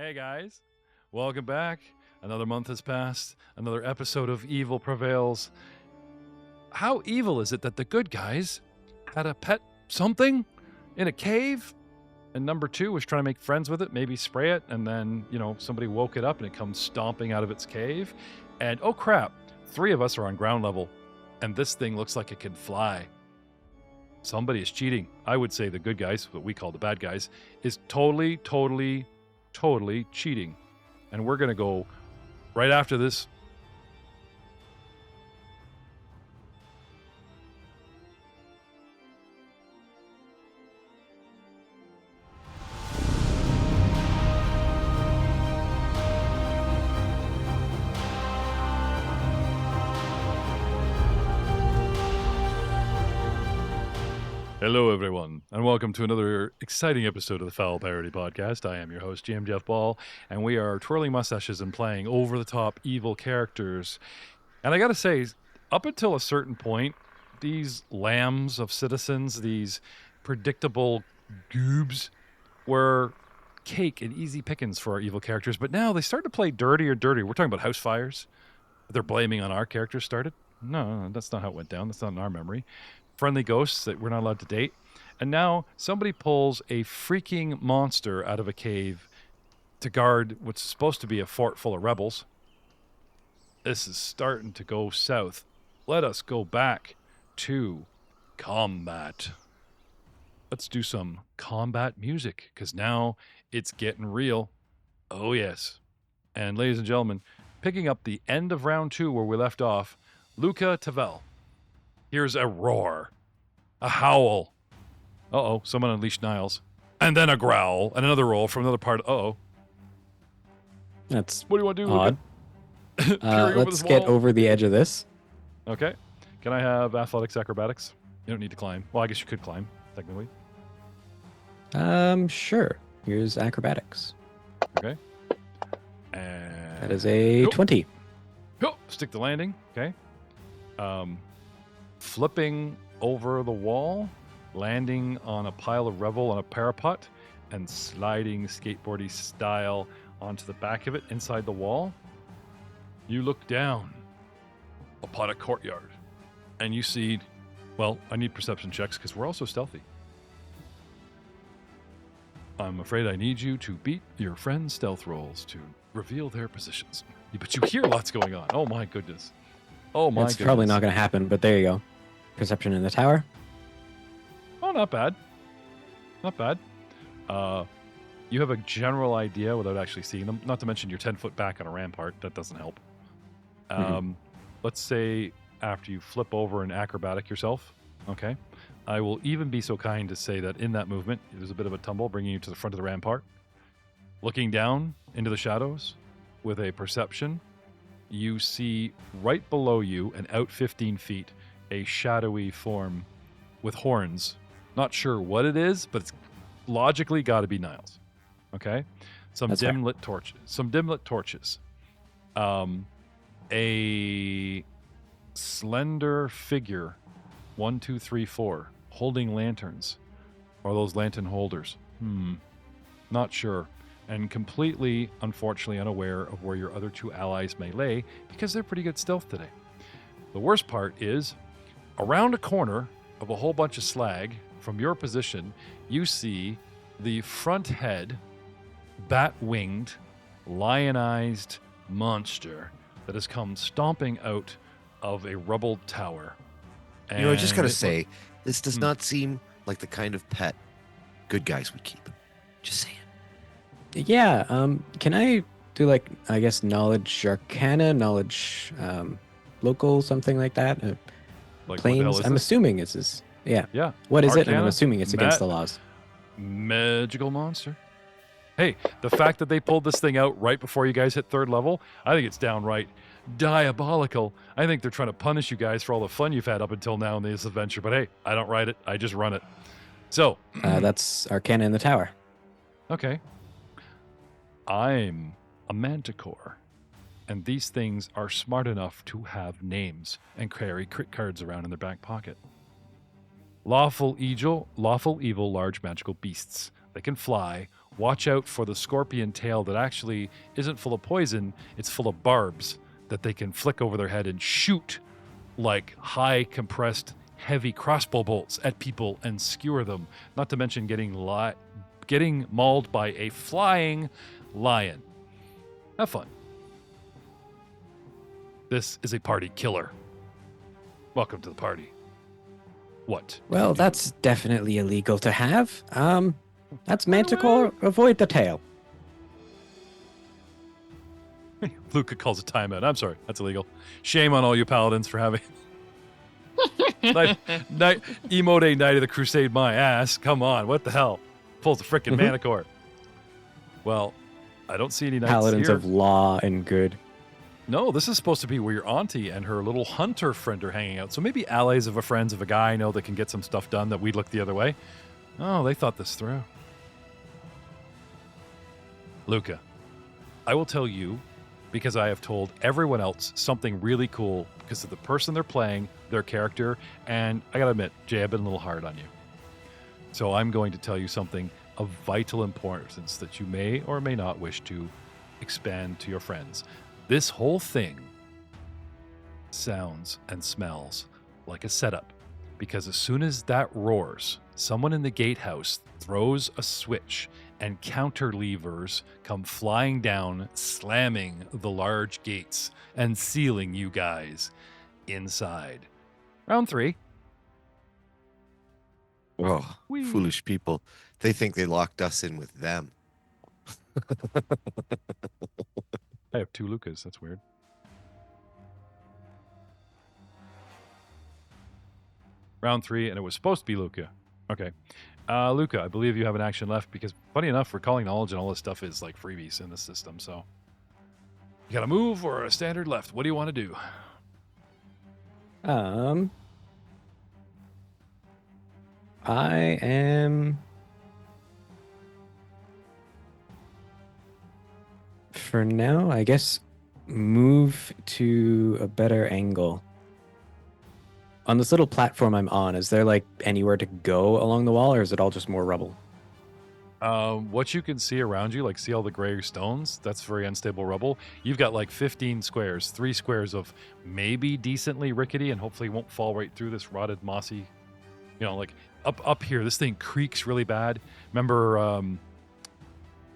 Hey guys, welcome back. Another month has passed. Another episode of Evil Prevails. How evil is it that the good guys had a pet something in a cave? And number two was trying to make friends with it, maybe spray it, and then, somebody woke it up and it comes stomping out of its cave. And oh crap, three of us are on ground level, and this thing looks like it can fly. Somebody is cheating. I would say the good guys, what we call the bad guys, is totally cheating. And we're going to go right after this. Hello, everyone, and welcome to another exciting episode of the Foul Parody Podcast. I am your host, GM Jeff Ball, and we are twirling mustaches and playing over-the-top evil characters. And I gotta say, up until a certain point, these lambs of citizens, these predictable goobs, were cake and easy pickings for our evil characters. But now they start to play dirty. We're talking about house fires. They're blaming on our characters started. No, that's not how it went down. That's not in our memory. Friendly ghosts that we're not allowed to date. And now somebody pulls a freaking monster out of a cave to guard what's supposed to be a fort full of rebels. This is starting to go south. Let us go back to combat. Let's do some combat music, because now it's getting real. Oh, yes. And ladies and gentlemen, picking up the end of round 2 where we left off, Luca Tavel. Here's a roar, a howl. Uh-oh, someone unleashed Niles. And then a growl, and another roar from another part. Uh-oh. That's what do you want to do, odd. Let's get over the edge of this. Okay. Can I have athletics acrobatics? You don't need to climb. Well, I guess you could climb, technically. Sure. Here's acrobatics. Okay. And that is a 20. Stick the landing. Okay. Flipping over the wall, landing on a pile of revel on a parapet, and sliding skateboardy style onto the back of it inside the wall. You look down upon a courtyard, and you see, well, I need perception checks because we're also stealthy. I'm afraid I need you to beat your friend's stealth rolls to reveal their positions. But you hear lots going on. Oh my goodness. Oh my goodness. It's probably not going to happen, but there you go. Perception in the tower. Oh, not bad. Not bad. You have a general idea without actually seeing them. Not to mention you're 10 foot back on a rampart. That doesn't help. Let's say after you flip over and acrobatic yourself. Okay. I will even be so kind to say that in that movement, there's a bit of a tumble bringing you to the front of the rampart. Looking down into the shadows with a perception, you see right below you and out 15 feet a shadowy form with horns. Not sure what it is, but it's logically got to be Niles. Okay? Some dim lit torches. A slender figure, 1, 2, 3, 4, holding lanterns. Or those lantern holders? Not sure. And completely, unfortunately, unaware of where your other two allies may lay, because they're pretty good stealth today. The worst part is, around a corner of a whole bunch of slag, from your position, you see the front head, bat-winged, lionized monster that has come stomping out of a rubbled tower. And I just got to say, this does not seem like the kind of pet good guys would keep. Just saying. Yeah, can I do, knowledge arcana, knowledge local, something like that? Like planes? I'm assuming it's this. Yeah. Yeah. What is Arcana, it? And I'm assuming it's against the laws. Magical monster. Hey, the fact that they pulled this thing out right before you guys hit 3rd level, I think it's downright diabolical. I think they're trying to punish you guys for all the fun you've had up until now in this adventure. But hey, I don't write it. I just run it. So. That's arcana in the tower. Okay. I'm a manticore, and these things are smart enough to have names and carry crit cards around in their back pocket. Lawful evil, large magical beasts. They can fly, watch out for the scorpion tail that actually isn't full of poison, it's full of barbs that they can flick over their head and shoot like high compressed heavy crossbow bolts at people and skewer them, not to mention getting mauled by a flying lion. Have fun. This is a party killer. Welcome to the party. What? Well, that's definitely illegal to have. That's Manticore. Avoid the tail. Luca calls a timeout. I'm sorry, that's illegal. Shame on all you paladins for having emote Night of the Crusade my ass. Come on, what the hell? Pulls a frickin' Manticore. Well, I don't see any knights Paladins here. of law and good. No, this is supposed to be where your auntie and her little hunter friend are hanging out. So maybe allies of a friends of a guy I know that can get some stuff done that we'd look the other way. Oh, they thought this through. Luca, I will tell you, because I have told everyone else something really cool because of the person they're playing, their character, and I gotta admit, Jay, I've been a little hard on you. So I'm going to tell you something of vital importance that you may or may not wish to expand to your friends. This whole thing sounds and smells like a setup, because as soon as that roars, someone in the gatehouse throws a switch and counter levers come flying down, slamming the large gates and sealing you guys inside. Round 3. Oh, Whee. foolish people. They think they locked us in with them. I have 2 Lucas. That's weird. Round 3, and it was supposed to be Luca. Okay. Luca, I believe you have an action left because, funny enough, recalling knowledge and all this stuff is like freebies in the system. So, you got a move or a standard left? What do you want to do? I am... For now, I guess move to a better angle. On this little platform I'm on, is there like anywhere to go along the wall, or is it all just more rubble? What you can see around you, like see all the gray stones, that's very unstable rubble. You've got like 15 squares, 3 squares of maybe decently rickety and hopefully won't fall right through this rotted mossy, like up here, this thing creaks really bad. Remember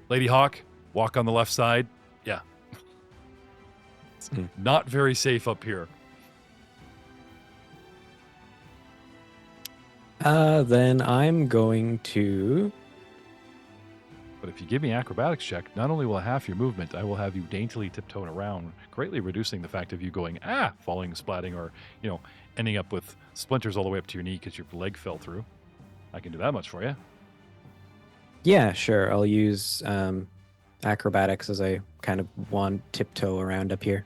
Lady Hawk, walk on the left side? Yeah. It's not very safe up here. Then I'm going to... But if you give me acrobatics check, not only will I half your movement, I will have you daintily tiptoeing around, greatly reducing the fact of you going, falling, splatting, or, ending up with splinters all the way up to your knee because your leg fell through. I can do that much for you. Yeah, sure. I'll use acrobatics as I kind of want tiptoe around up here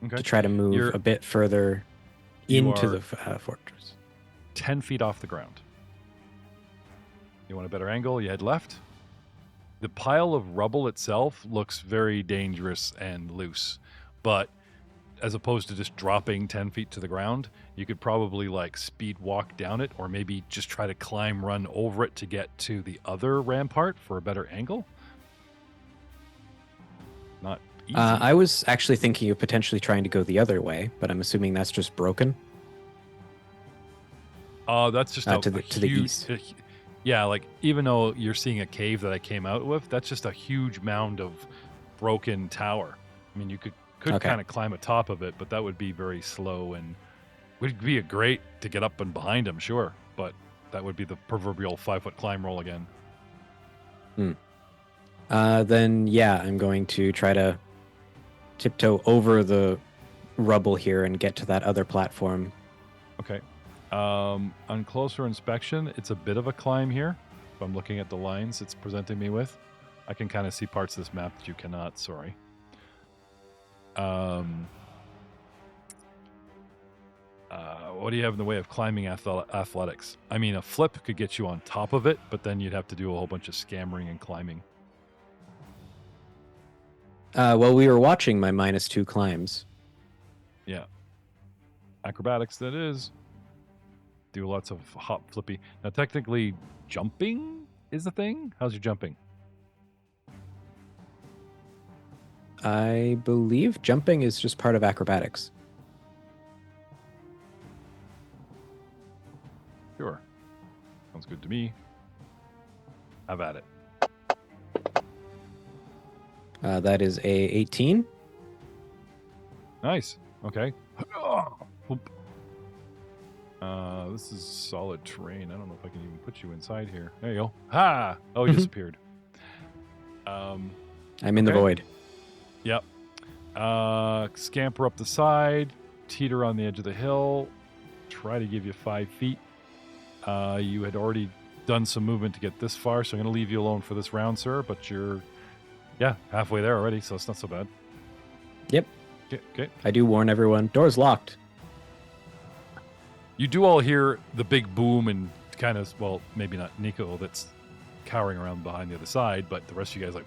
to try to move a bit further into the fortress. 10 feet off the ground. You want a better angle? You head left. The pile of rubble itself looks very dangerous and loose, but as opposed to just dropping 10 feet to the ground, you could probably like speed walk down it, or maybe just try to run over it to get to the other rampart for a better angle. Not easy. I was actually thinking of potentially trying to go the other way, but I'm assuming that's just broken. That's just to the east. Yeah, like even though you're seeing a cave that I came out with, that's just a huge mound of broken tower. I mean, you could kind of climb atop of it, but that would be very slow and would be great to get up and behind him, sure. But that would be the proverbial 5-foot climb roll again. Then, yeah, I'm going to try to tiptoe over the rubble here and get to that other platform. Okay. On closer inspection, it's a bit of a climb here. If I'm looking at the lines it's presenting me with, I can kind of see parts of this map that you cannot, sorry. What do you have in the way of climbing athletics? I mean, a flip could get you on top of it, but then you'd have to do a whole bunch of scammering and climbing. Well, we were watching my -2 climbs. Yeah. Acrobatics, that is. Do lots of hop flippy. Now, technically, jumping is the thing. How's your jumping? I believe jumping is just part of acrobatics. Sure. Sounds good to me. Have at it. That is a 18. Nice. Okay. This is solid terrain. I don't know if I can even put you inside here. There you go. Ha! Oh, he disappeared. I'm in the void. Yep. Scamper up the side, teeter on the edge of the hill, try to give you 5 feet. You had already done some movement to get this far, so I'm going to leave you alone for this round, sir, but you're, halfway there already, so it's not so bad. Yep. Okay. I do warn everyone, door's locked. You do all hear the big boom and kind of, well, maybe not Nico that's cowering around behind the other side, but the rest of you guys, I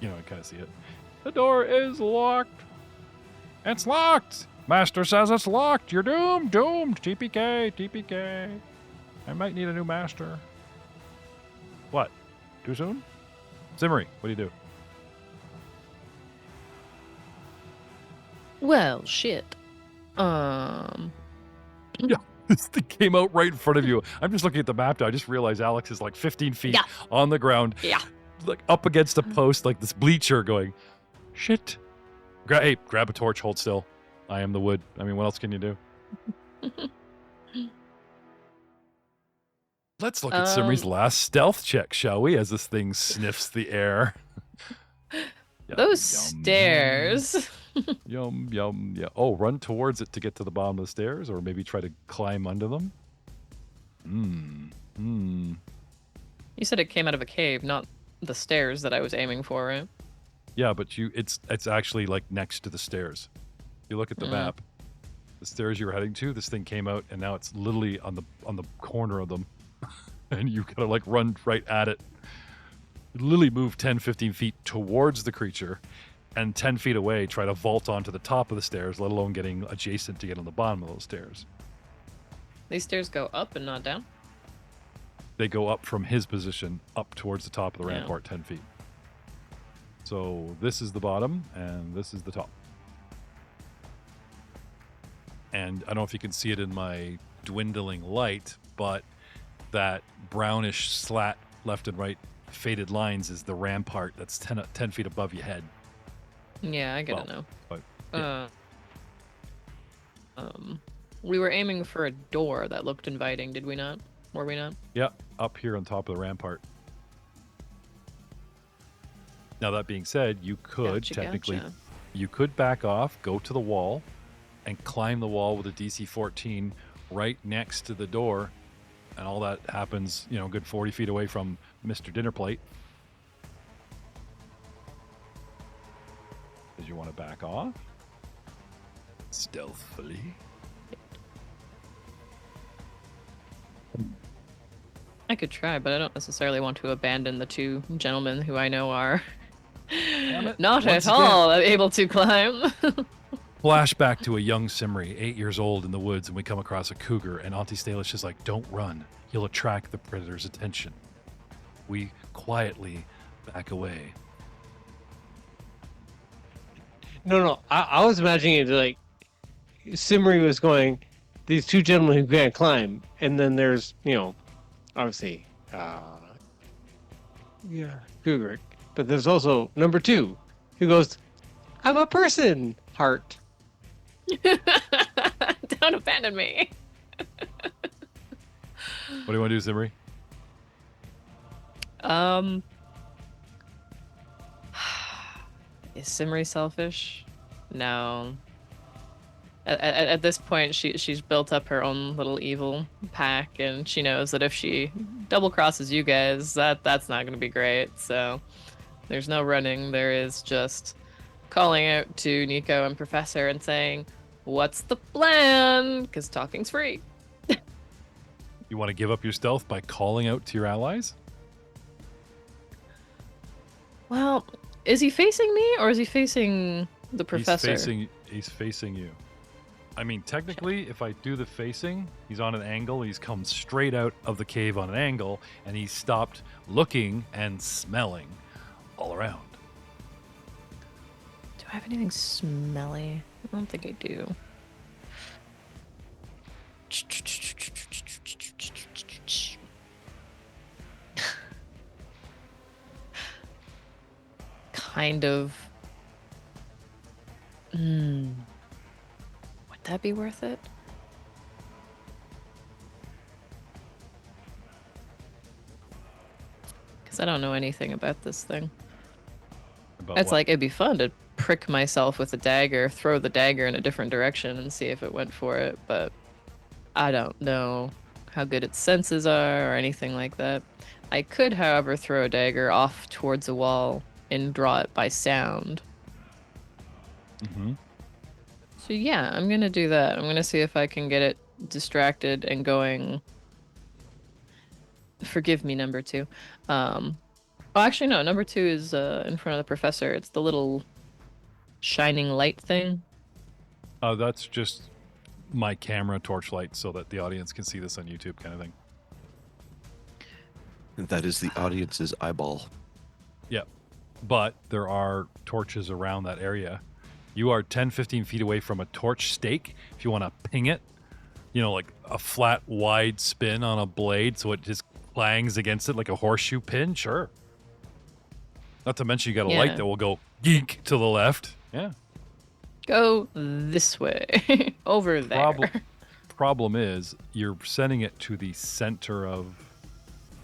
kind of see it. The door is locked. It's locked. Master says it's locked. You're doomed. TPK. I might need a new master. What? Too soon? Zimmery, what do you do? Well, shit. Yeah, this thing came out right in front of you. I'm just looking at the map now. I just realized Alex is like 15 feet on the ground. Yeah. Like up against a post, like this bleacher going, shit. Hey, grab a torch, hold still. I am the wood. I mean, what else can you do? Let's look at Simri's last stealth check, shall we? As this thing sniffs the air. Those stairs. Yum. Yeah. Oh, run towards it to get to the bottom of the stairs, or maybe try to climb under them. You said it came out of a cave, not the stairs that I was aiming for, right? Yeah, but it's actually like next to the stairs. You look at the map, the stairs you were heading to, this thing came out, and now it's literally on the corner of them, and you gotta like run right at it. You literally move 10, 15 feet towards the creature, and 10 feet away try to vault onto the top of the stairs, let alone getting adjacent to get on the bottom of those stairs. These stairs go up and not down? They go up from his position up towards the top of the rampart 10 feet. So this is the bottom, and this is the top. And I don't know if you can see it in my dwindling light, but that brownish slat left and right faded lines is the rampart that's 10 feet above your head. Yeah, I gotta know. But, yeah. We were aiming for a door that looked inviting, did we not? Were we not? Yeah, up here on top of the rampart. Now, that being said, you could you could back off, go to the wall, and climb the wall with a DC 14 right next to the door, and all that happens, good 40 feet away from Mr. Dinnerplate. Did you want to back off? Stealthily. I could try, but I don't necessarily want to abandon the two gentlemen who I know are not at all able to climb. Flashback to a young Simri, 8 years old in the woods, and we come across a cougar, and Auntie Stalish is like, don't run. He'll attract the predator's attention. We quietly back away. No. I was imagining it like Simri was going, these two gentlemen who can't climb, and then there's, obviously, cougar. But there's also number 2 who goes, I'm a person, heart. Don't abandon me. What do you want to do, Simri? Is Simri selfish? No. At this point, she's built up her own little evil pack, and she knows that if she double crosses you guys, that's not going to be great. So there's no running. There is just calling out to Nico and Professor and saying, "What's the plan?" Because talking's free. You want to give up your stealth by calling out to your allies? Well, is he facing me or is he facing the professor? He's facing you. I mean, technically, if I do the facing, he's on an angle. He's come straight out of the cave on an angle, and he's stopped looking and smelling all around. Do have anything smelly? I don't think I do. Kind of. Would that be worth it? Because I don't know anything about this thing. It's like, it'd be fun to prick myself with a dagger, throw the dagger in a different direction and see if it went for it, but I don't know how good its senses are or anything like that. I could, however, throw a dagger off towards a wall and draw it by sound. Mm-hmm. So yeah, I'm gonna do that. I'm gonna see if I can get it distracted and going. Forgive me, number 2. Oh, actually, no. Number 2 is in front of the professor. It's the little shining light thing. Oh, that's just my camera torchlight so that the audience can see this on YouTube, kind of thing. That is the audience's eyeball. Yeah, but there are torches around that area. You are 10, 15 feet away from a torch stake. If you want to ping it, like a flat, wide spin on a blade so it just clangs against it like a horseshoe pin, sure. Not to mention you got a light that will go geek to the left. Yeah. Go this way. Over there. Problem is, you're sending it to the center of...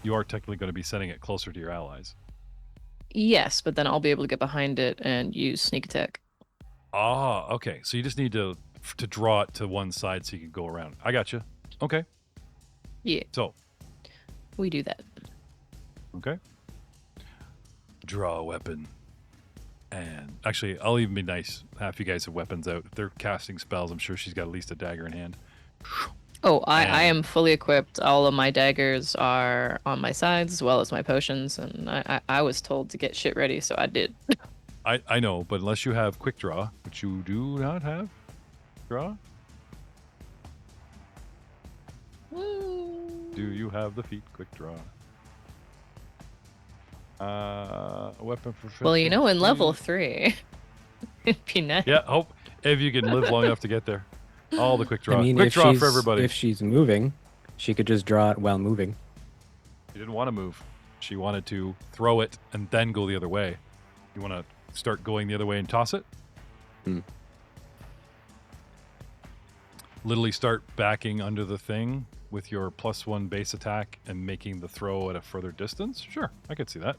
You are technically going to be sending it closer to your allies. Yes, but then I'll be able to get behind it and use sneak attack. Ah, okay. So you just need to draw it to one side so you can go around. I got you. Okay. Yeah. So. We do that. Okay. Draw a weapon. And actually, I'll even be nice. Half you guys have weapons out. If they're casting spells, I'm sure she's got at least a dagger in hand. Oh, I am fully equipped. All of my daggers are on my sides as well as my potions, and I was told to get shit ready, so I did. I know, but unless you have quick draw, which you do not have, draw. Do you have the feat quick draw? A weapon for... Well, in level 3, it'd be nice. Yeah, hope if you can live long enough to get there. All the quick draw. I mean, quick draw for everybody. If she's moving, she could just draw it while moving. She didn't want to move. She wanted to throw it and then go the other way. You want to start going the other way and toss it? Literally start backing under the thing with your +1 base attack and making the throw at a further distance? Sure, I could see that.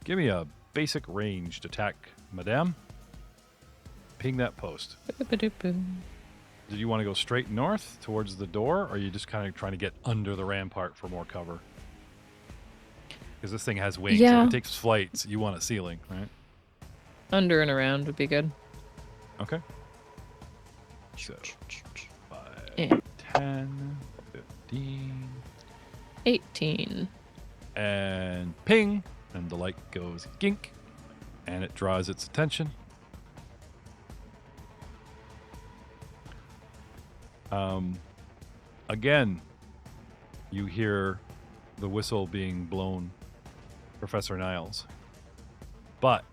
Give me a basic ranged attack, madame. Ping that post. Did you want to go straight north towards the door, or are you just kind of trying to get under the rampart for more cover? Because this thing has wings. Yeah. If it takes flights, you want a ceiling, right? Under and around would be good. Okay. So, 5, Yeah. 10, 15. 18. And ping. And the light goes gink. And it draws its attention. Again, you hear the whistle being blown, Professor Niles. But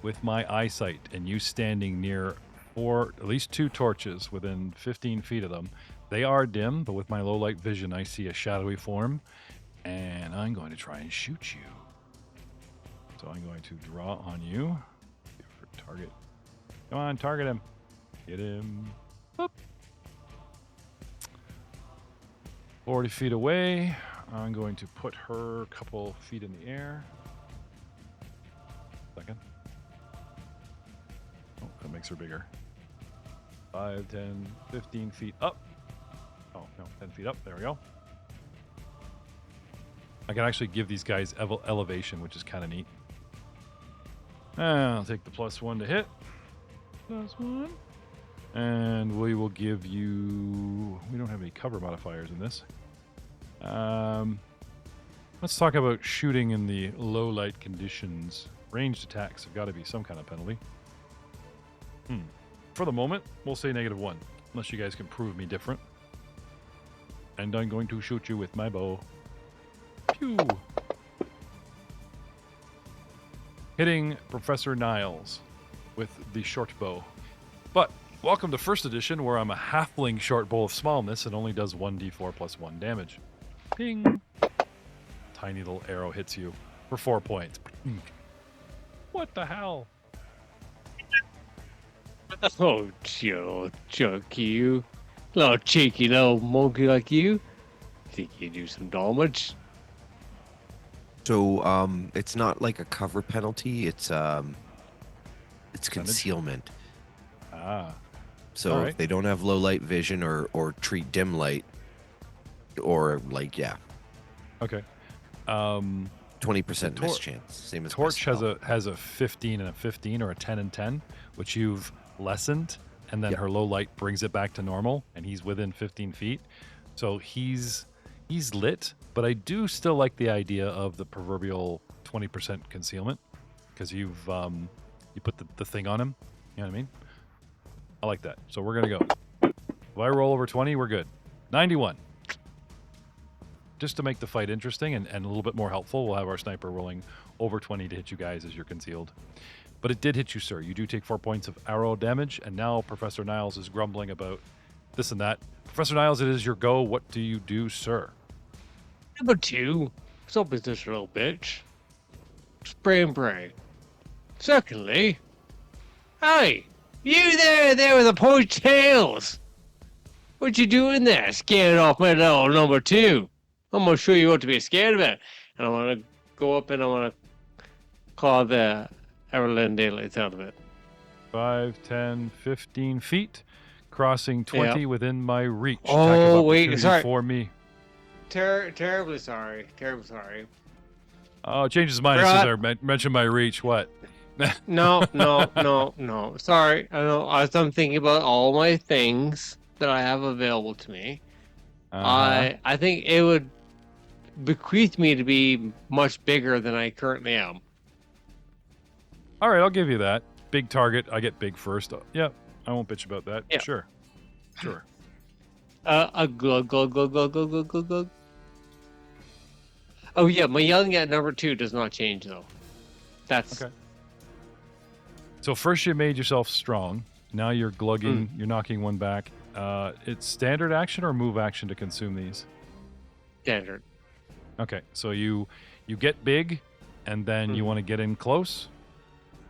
with my eyesight and you standing near at least 2 torches within 15 feet of them, they are dim, but with my low light vision, I see a shadowy form, and I'm going to try and shoot you. So I'm going to draw on you. For target. Come on, target him. Get him. Boop. 40 feet away. I'm going to put her a couple feet in the air. Second. Oh, that makes her bigger. 5, 10, 15 feet up. Oh, no, 10 feet up. There we go. I can actually give these guys elevation, which is kind of neat. I'll take the +1 to hit. +1. And we will give you... We don't have any cover modifiers in this. Let's talk about shooting in the low light conditions. Ranged attacks have got to be some kind of penalty. For the moment, we'll say -1, unless you guys can prove me different. And I'm going to shoot you with my bow. Pew! Hitting Professor Niles. with the short bow. But welcome to first edition, where I'm a halfling short bow of smallness and only does 1d4 plus 1 damage. Ping! Tiny little arrow hits you for 4 points. What the hell? Oh, chunky you. Little cheeky little monkey like you. Think you do some damage? So, it's not like a cover penalty. It's concealment. Ah. So Right. if they don't have low light vision or treat dim light, or like, yeah. Okay. 20% miss chance. Same as Torch spell. has a 15 and a 15, or a 10 and 10, which you've lessened, and then her low light brings it back to normal, and he's within 15 feet. So he's lit, but I do still like the idea of the proverbial 20% concealment, because you put the thing on him. You know what I mean? I like that. So we're gonna go. If I roll over 20, we're good. 91. Just to make the fight interesting and a little bit more helpful, we'll have our sniper rolling over 20 to hit you guys as you're concealed. But it did hit you, sir. You do take 4 points of arrow damage, and now Professor Niles is grumbling about this and that. Professor Niles, it is your go. What do you do, sir? Number 2. Stop with this little bitch. Spray and pray. Secondly, hey, you there with the pointy tails. What you doing there? Scared off my little number 2. I'm gonna show you what to be scared about. And I want to go up and I want to claw the Everland daylights out of it. 5, 10, 15 feet, crossing 20 within my reach. Attack of Oh, wait, opportunity sorry. for me. Terribly sorry. Terribly sorry. Oh, it changes his mind as soon as I mention my reach. What? No. Sorry. I know. As I'm thinking about all my things that I have available to me, I think it would bequeath me to be much bigger than I currently am. All right, I'll give you that. Big target. I get big first. Yeah, I won't bitch about that. Yeah. Sure. A glug, glug, glug, glug, glug, glug, glug, glug. Oh, yeah, my yelling at number 2 does not change, though. That's... Okay. So first you made yourself strong. Now you're glugging. You're knocking one back. It's standard action or move action to consume these? Standard. Okay, so you get big, and then you want to get in close?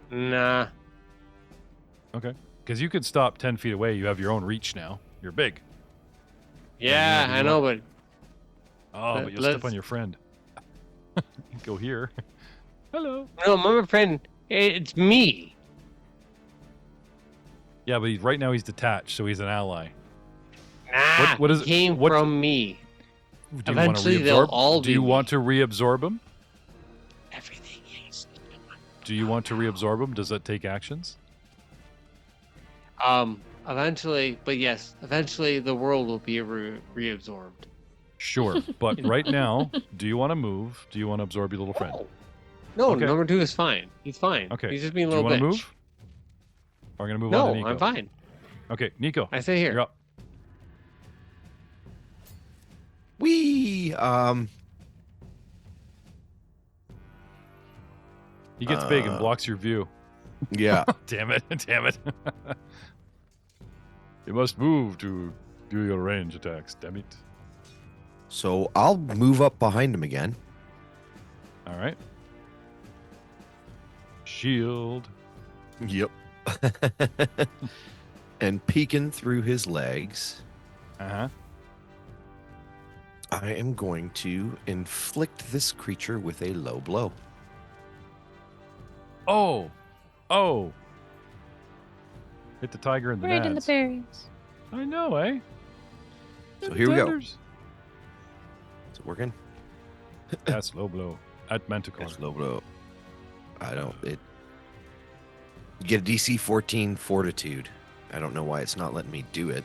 Nah. Okay. Because you could stop 10 feet away. You have your own reach now. You're big. Yeah, I know, but... Oh, but you'll step on your friend. Go here. Hello. No, my friend, it's me. Yeah, but right now he's detached, so he's an ally. Nah, what is it? Came from me. Do you Eventually, want to they'll reabsorb? all Do be you me. want to reabsorb him? Everything is. Do you want to reabsorb him? Does that take actions? Eventually, but yes, eventually the world will be reabsorbed. Sure, but right now, do you want to move? Do you want to absorb your little friend? No, Okay. number 2 is fine. He's fine. Okay. He's just being a Do you little want bitch. to move? Or are we going to move on to No, Nico? I'm fine. Okay, Nico. I stay here. You're up. Wee. He gets big and blocks your view. Yeah. Damn it. Damn it. You must move to do your range attacks. Damn it. So I'll move up behind him again. All right. Shield. Yep. And peeking through his legs, Uh-huh. I am going to inflict this creature with a low blow. Oh. Oh. Hit the tiger in the Right in the nads. berries. I know, eh? So here we go. Tenders. Is it working? That's low blow. At Manticore. That's low blow. I don't. You get a DC 14 Fortitude. I don't know why it's not letting me do it.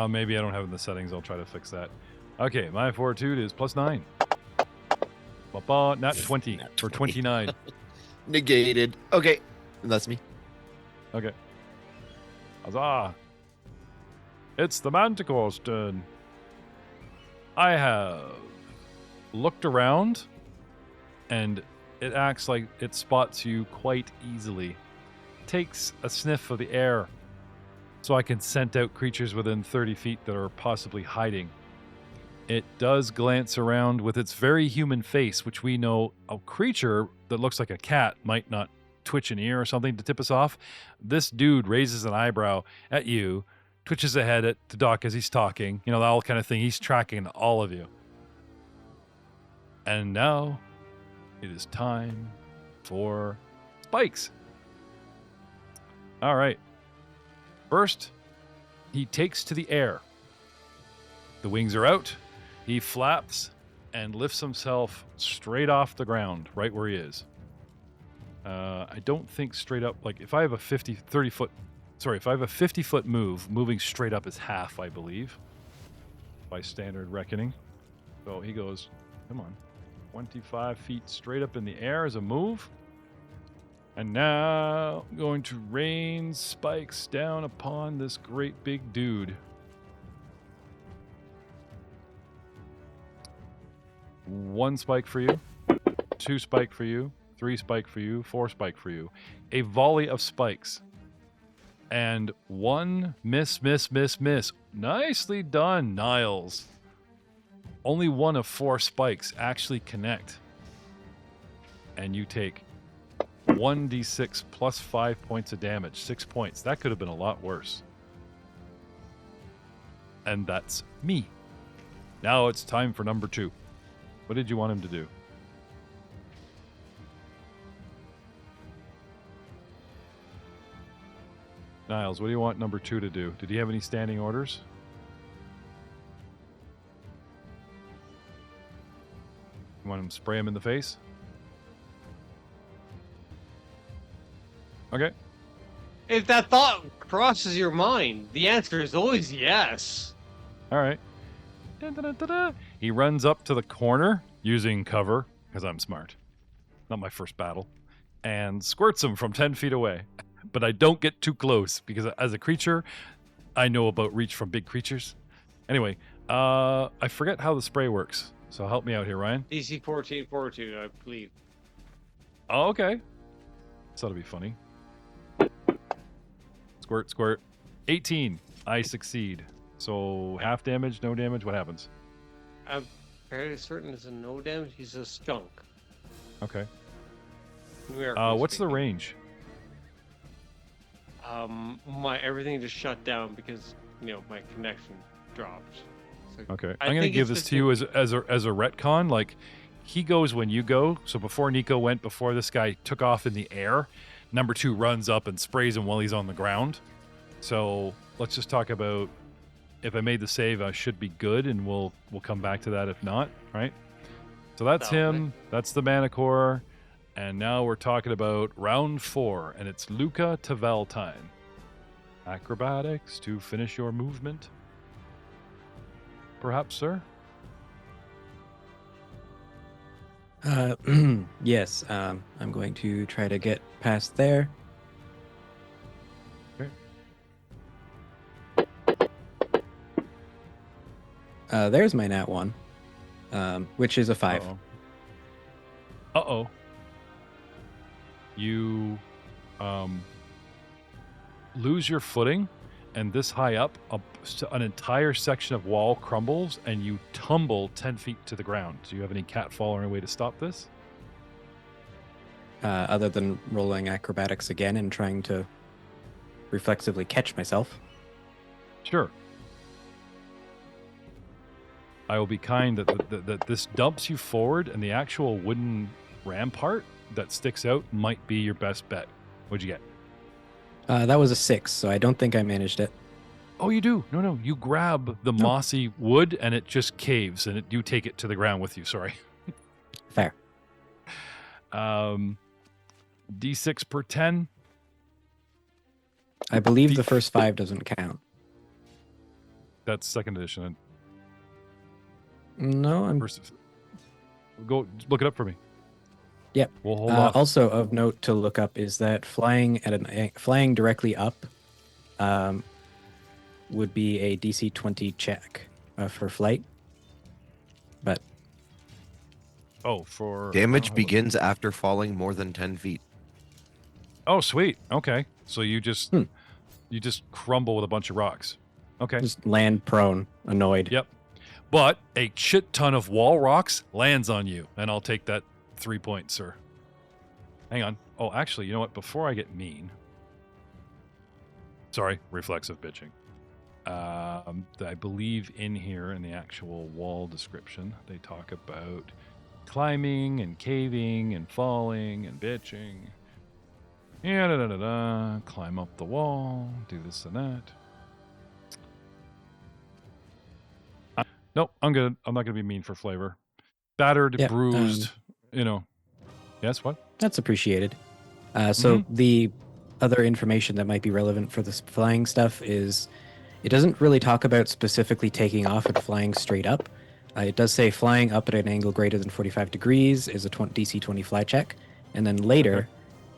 Maybe I don't have it in the settings. I'll try to fix that. Okay, my fortitude is +9. Not 20 Not or 20. 29. Negated. Okay. That's me. Okay. Huzzah! It's the Manticore's turn. I have looked around, and it acts like it spots you quite easily. takes a sniff of the air so I can scent out creatures within 30 feet that are possibly hiding. It does glance around with its very human face, which we know a creature that looks like a cat might not twitch an ear or something to tip us off. This dude raises an eyebrow at you, twitches a head at the Doc as he's talking, that all kind of thing. He's tracking all of you. And now it is time for spikes. All right. First, he takes to the air. The wings are out. He flaps and lifts himself straight off the ground, right where he is. I don't think straight up, like if I have a 50-foot move, moving straight up is half, I believe, by standard reckoning. So he goes, 25 feet straight up in the air as a move. And now I'm going to rain spikes down upon this great big dude. 1 spike for you, 2 spike for you, 3 spike for you, 4 spike for you. A volley of spikes. And 1 miss. Nicely done, Niles. Only 1 of 4 spikes actually connect. And you take 1d6 plus 5 points of damage. 6 points. That could have been a lot worse. And that's me. Now it's time for number 2. What did you want him to do? Niles, what do you want number 2 to do? Did he have any standing orders? You want him to spray him in the face? Okay. If that thought crosses your mind, the answer is always yes. All right. Da-da-da-da-da. He runs up to the corner using cover, because I'm smart. Not my first battle. And squirts him from 10 feet away. But I don't get too close, because as a creature, I know about reach from big creatures. Anyway, I forget how the spray works. So help me out here, Ryan. DC 14 Fortitude, I believe. Oh, okay. This ought to be funny. Squirt, squirt. 18. I succeed. So half damage, no damage. What happens? I'm fairly certain it's a no damage. He's a skunk. Okay. Numerically What's the speaking. range? My everything just shut down because my connection dropped. So Okay. I I'm going to think give it's this to you as a retcon. Like, he goes when you go. So before Nico went, before this guy took off in the air, number 2 runs up and sprays him while he's on the ground. So let's just talk about, if I made the save, I should be good, and we'll come back to that if not, right? So that's him. That's the Manicore. And now we're talking about round 4, and it's Luca Tavel time. Acrobatics to finish your movement. Perhaps, sir? Yes, I'm going to try to get past there. Okay. There's my nat 1, which is a 5. Uh-oh. You lose your footing, and this high up, an entire section of wall crumbles, and you tumble 10 feet to the ground. Do you have any catfall or any way to stop this? Other than rolling acrobatics again and trying to reflexively catch myself. Sure. I will be kind that this dumps you forward, and the actual wooden rampart that sticks out might be your best bet. What'd you get? That was a 6, so I don't think I managed it. Oh, you do? No. You grab the mossy wood, and it just caves, and you take it to the ground with you. Sorry. Fair. D6 per 10. I believe the first 5 doesn't count. That's second edition. No, I'm... Go look it up for me. Yep. We'll hold off. Also of note to look up is that flying directly up would be a DC 20 check for flight. But for Damage begins after falling more than 10 feet. Oh, sweet. Okay. So you just crumble with a bunch of rocks. Okay. Just land prone, annoyed. Yep. But a shit ton of wall rocks lands on you, and I'll take that 3 points, sir. Hang on. Oh, actually, you know what? Before I get mean... Sorry, reflexive bitching. I believe in here in the actual wall description, they talk about climbing and caving and falling and bitching. Yeah, climb up the wall, do this and that. Nope, I'm good. I'm not going to be mean for flavor. Battered, bruised, Yes, what? That's appreciated. So the other information that might be relevant for this flying stuff is it doesn't really talk about specifically taking off and flying straight up. It does say flying up at an angle greater than 45 degrees is a DC 20 fly check. And then later,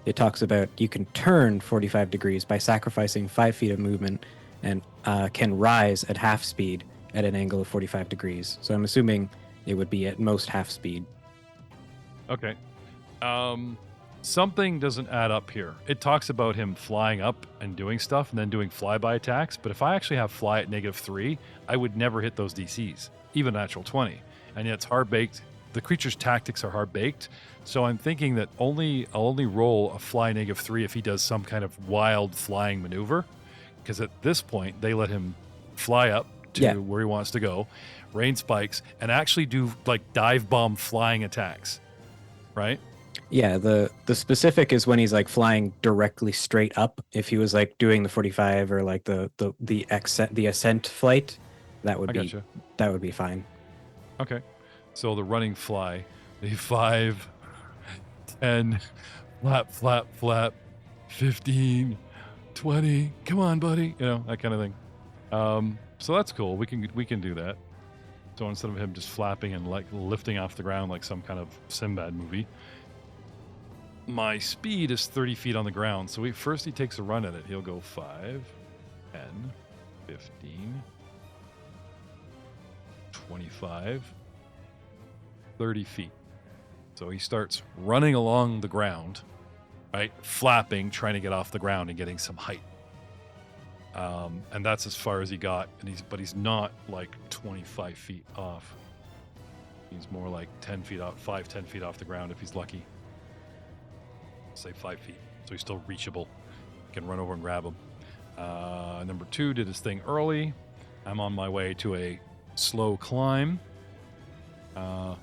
it talks about you can turn 45 degrees by sacrificing 5 feet of movement and can rise at half speed at an angle of 45 degrees. So I'm assuming it would be at most half speed. Okay. Something doesn't add up here. It talks about him flying up and doing stuff and then doing flyby attacks. But if I actually have fly at -3, I would never hit those DCs, even natural 20. And yet it's hard-baked. The creature's tactics are hard-baked. So I'm thinking that I'll only roll a fly -3 if he does some kind of wild flying maneuver. Because at this point, they let him fly up to where he wants to go, rain spikes, and actually do like dive bomb flying attacks, right? Yeah, the specific is when he's like flying directly straight up. If he was like doing the 45 or like the ascent flight, that would be fine. Okay, so the running fly, the 5, 10, flap, flap, flap, 15, 20. Come on, buddy, that kind of thing. So that's cool. We can do that. So instead of him just flapping and like lifting off the ground like some kind of Sinbad movie, my speed is 30 feet on the ground. So he takes a run at it. He'll go 5, 10, 15, 25, 30 feet. So he starts running along the ground, right? Flapping, trying to get off the ground and getting some height. And that's as far as he got, but he's not like 25 feet off. He's more like 10 feet off, 10 feet off the ground if he's lucky. Say 5 feet, so he's still reachable. You can run over and grab him. Number 2 did his thing early. I'm on my way to a slow climb,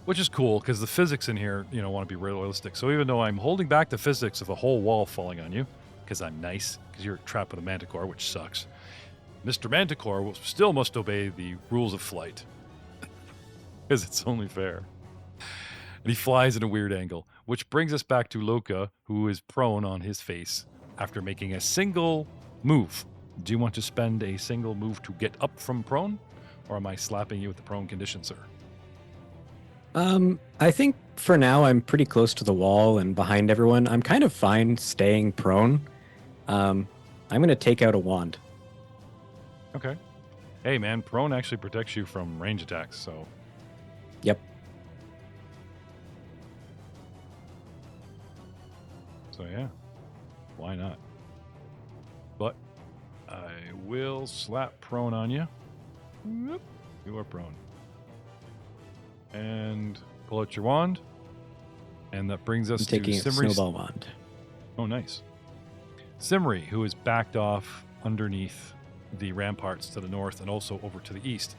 which is cool because the physics in here, want to be realistic. So even though I'm holding back the physics of a whole wall falling on you, because I'm nice, because you're trapped with a manticore, which sucks. Mr. Manticore still must obey the rules of flight, because it's only fair. And he flies at a weird angle, which brings us back to Loka, who is prone on his face after making a single move. Do you want to spend a single move to get up from prone, or am I slapping you with the prone condition, sir? I think for now I'm pretty close to the wall and behind everyone. I'm kind of fine staying prone. I'm going to take out a wand. Okay. Hey, man, prone actually protects you from range attacks, so... Yep. So, yeah. Why not? But I will slap prone on you. Whoop. You are prone. And pull out your wand. And that brings us to taking a Simri's... snowball wand. Oh, nice. Simri, who is backed off underneath the ramparts to the north and also over to the east.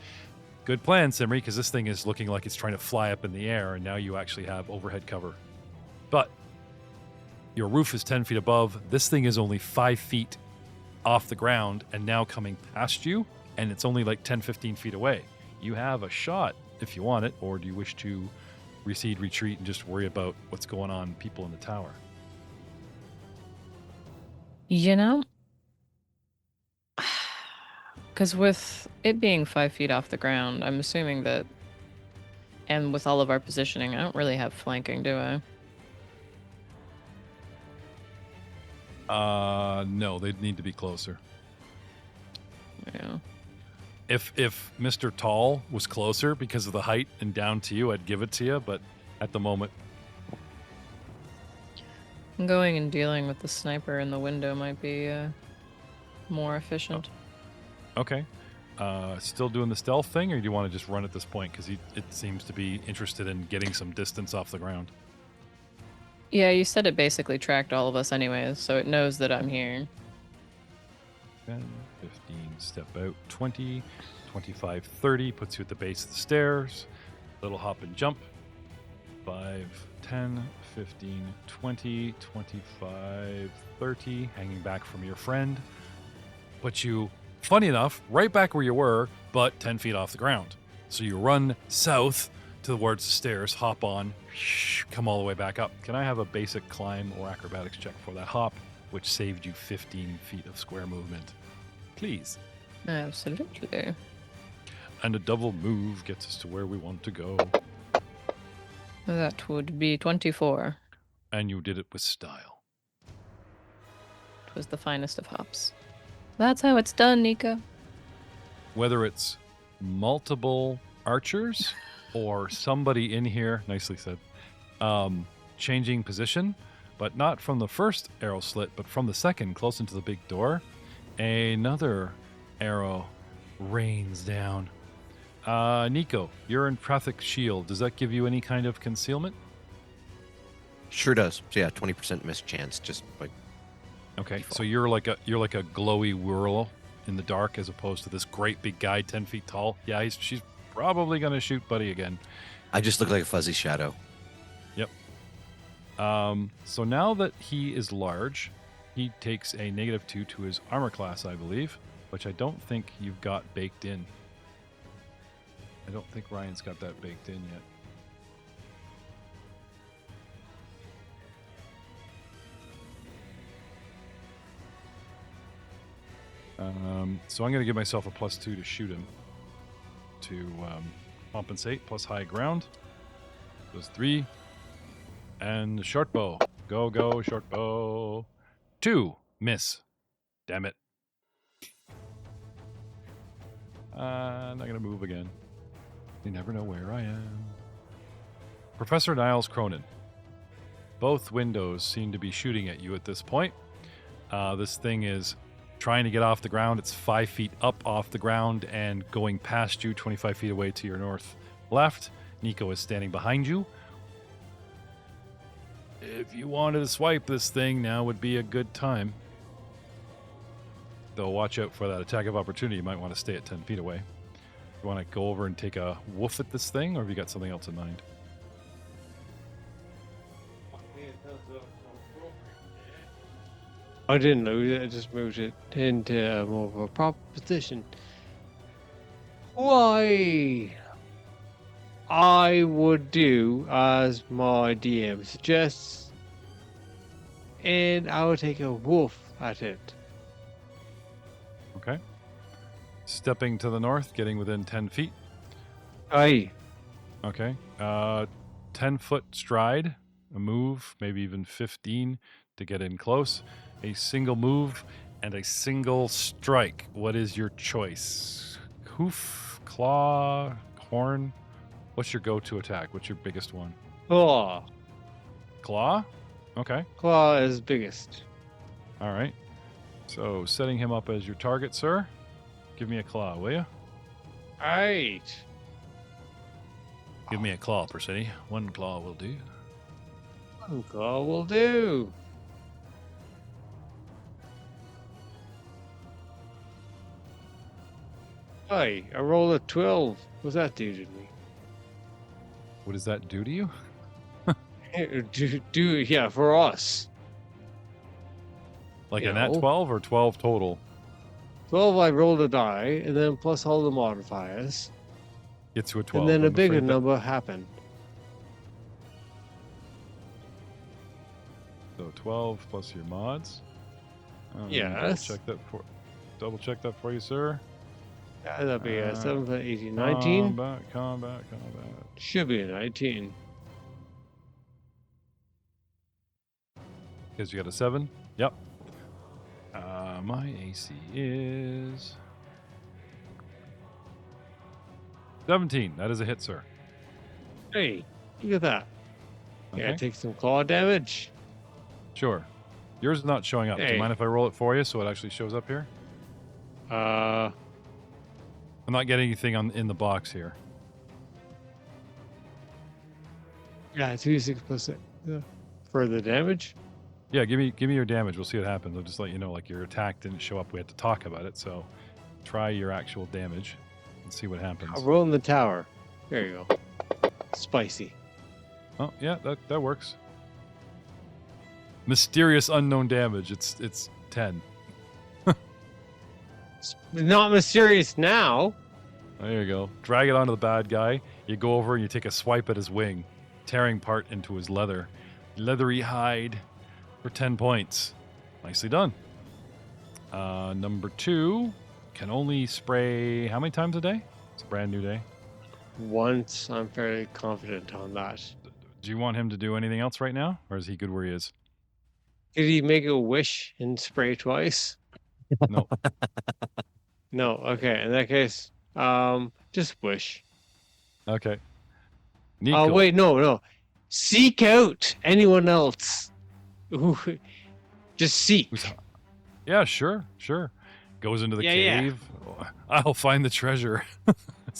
Good plan, Simri, because this thing is looking like it's trying to fly up in the air, and now you actually have overhead cover. But your roof is 10 feet above. This thing is only 5 feet off the ground and now coming past you, and it's only like 10, 15 feet away. You have a shot if you want it, or do you wish to recede, retreat, and just worry about what's going on, people in the tower? Because with it being 5 feet off the ground, I'm assuming that, and with all of our positioning, I don't really have flanking, do I? No, they'd need to be closer. Yeah. If Mr. Tall was closer because of the height and down to you, I'd give it to you, but at the moment... Going and dealing with the sniper in the window might be more efficient. Okay. Still doing the stealth thing, or do you want to just run at this point? Because it seems to be interested in getting some distance off the ground. Yeah, you said it basically tracked all of us anyways, so it knows that I'm here. 10, 15, step out, 20, 25, 30, puts you at the base of the stairs. Little hop and jump. 5, 10, 15, 20, 25, 30, hanging back from your friend. Puts you, funny enough, right back where you were, but 10 feet off the ground. So you run south towards the stairs, hop on, come all the way back up. Can I have a basic climb or acrobatics check for that hop, which saved you 15 feet of square movement? Please. Absolutely. And a double move gets us to where we want to go. That would be 24. And you did it with style. It was the finest of hops. That's how it's done, Nico. Whether it's multiple archers or somebody in here, nicely said, changing position, but not from the first arrow slit, but from the second, close into the big door, another arrow rains down. Nico, you're in Prathic Shield. Does that give you any kind of concealment? Sure does. So yeah, 20% miss chance, just like. Okay, default. so you're like a glowy whirl in the dark as opposed to this great big guy 10 feet tall. Yeah, she's probably gonna shoot Buddy again. I just look like a fuzzy shadow. Yep. So now that he is large, he takes a -2 to his armor class, I believe, which I don't think you've got baked in. I don't think Ryan's got that baked in yet. So I'm going to give myself a +2 to shoot him to compensate, plus high ground. Goes 3. And short bow. Go, short bow. 2. Miss. Damn it. I'm not going to move again. You never know where I am. Professor Niles Cronin. Both windows seem to be shooting at you at this point. This thing is trying to get off the ground. It's 5 feet up off the ground and going past you 25 feet away to your north left. Nico is standing behind you. If you wanted to swipe this thing, now would be a good time. Though watch out for that attack of opportunity. You might want to stay at 10 feet away. You want to go over and take a woof at this thing, or have you got something else in mind? I didn't lose it, I just moved it into more of a proper position. Why? I would do as my DM suggests, and I would take a wolf at it. Okay. Stepping to the north, getting within 10 feet. Aye. Okay. 10-foot stride, a move, maybe even 15 to get in close. A single move and a single strike. What is your choice? Hoof, claw, horn? What's your go-to attack? What's your biggest one? Claw. Claw? Okay. Claw is biggest. All right. So setting him up as your target, sir. Give me a claw, will you? Right. Give me a claw, Persetti. One claw will do. One claw will do. Aye, I rolled a 12. What's that do to me? What does that do to you? Yeah, for us. Like You a nat know. 12 or 12 total? 12, I rolled a die, and then plus all the modifiers. Gets you a 12. And then I'm a bigger afraid that- number happened. So 12 plus your mods. Yes. Double check that for you, sir. Yeah, that'd be a 7 for 18. 19? Combat. Should be a 19. Because you got a 7? Yep. My AC is 17. That is a hit, sir. Hey, look at that. Yeah, Okay. take some claw damage. Sure. Yours is not showing up. Do you Hey. mind if I roll it for you so it actually shows up here? I'm not getting anything in the box here. Yeah, 2d6 plus for the damage. Yeah, give me your damage. We'll see what happens. I'll just let you know, like, your attack didn't show up. We had to talk about it, so try your actual damage and see what happens. I'll roll in the tower. There you go. Spicy. Oh, yeah, that works. Mysterious unknown damage. It's 10. It's not mysterious now. There you go. Drag it onto the bad guy. You go over and you take a swipe at his wing, tearing part into his leathery hide for 10 points. Nicely done. Number 2 can only spray how many times a day? It's a brand new day. Once, I'm fairly confident on that. Do you want him to do anything else right now, or is he good where he is? Did he make a wish and spray twice? No. No. Okay. In that case, just wish. Okay. Oh Nico. wait, no. Seek out anyone else. Who? Just seek. Yeah, sure. Goes into the cave. I'll find the treasure.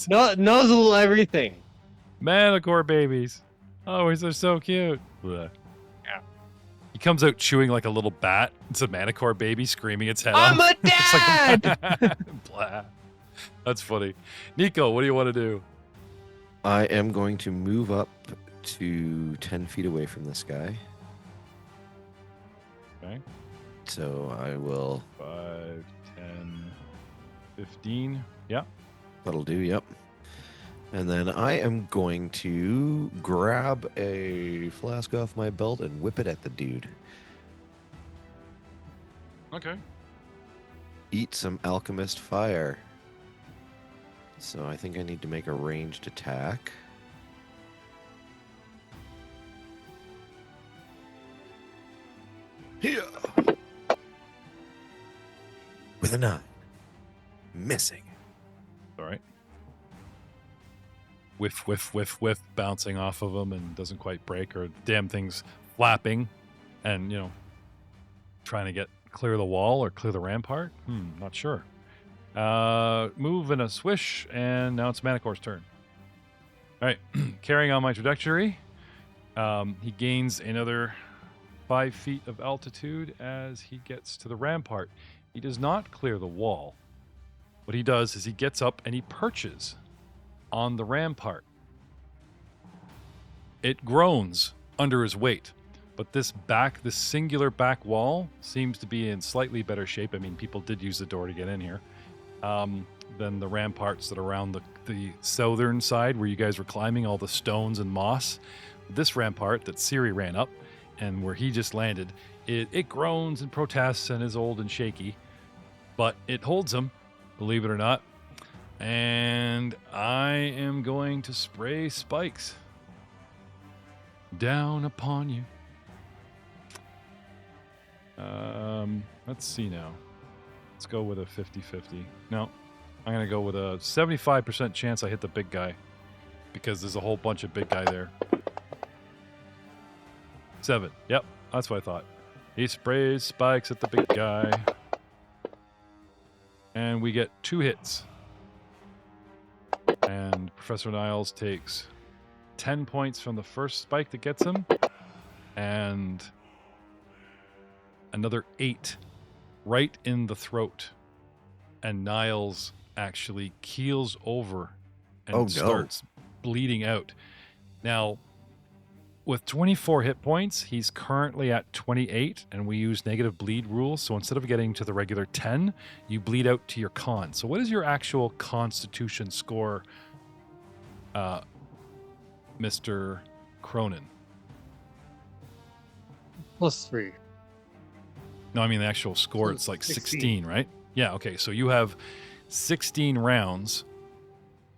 Nuzzle everything. Manicore babies. Oh, they're so cute. Blech. Yeah. He comes out chewing like a little bat. It's a manicore baby screaming its head I'm off. a dad. It's like, blah. That's funny. Nico, what do you want to do? I am going to move up to 10 feet away from this guy. Okay. So I will. 5, 10, 15. Yeah. That'll do, yep. And then I am going to grab a flask off my belt and whip it at the dude. Okay. Eat some alchemist fire. So I think I need to make a ranged attack. Here. With a 9. Missing. All right. Whiff, bouncing off of him and doesn't quite break, or damn thing's flapping and, trying to get clear the wall or clear the rampart. Not sure. Move and a swish, and now it's Manicore's turn. All right. Carrying on my trajectory, he gains another 5 feet of altitude as he gets to the rampart. He does not clear the wall. What he does is he gets up and he perches on the rampart. It groans under his weight, but this singular back wall seems to be in slightly better shape. I mean, people did use the door to get in here, than the ramparts that are around the southern side where you guys were climbing, all the stones and moss. This rampart that Siri ran up and where he just landed, it groans and protests and is old and shaky, but it holds him, believe it or not. And I am going to spray spikes down upon you. Let's see now. Let's go with a 50-50. No, I'm going to go with a 75% chance I hit the big guy because there's a whole bunch of big guy there. 7. Yep, that's what I thought. He sprays spikes at the big guy. And we get 2 hits. And Professor Niles takes 10 points from the first spike that gets him, and another 8 right in the throat. And Niles actually keels over and starts bleeding out. Now, with 24 hit points, he's currently at 28, and we use negative bleed rules. So instead of getting to the regular 10, you bleed out to your con. So what is your actual constitution score, Mr. Cronin? +3. No, I mean the actual score. So it's like 16. 16, right? Yeah, okay. So you have 16 rounds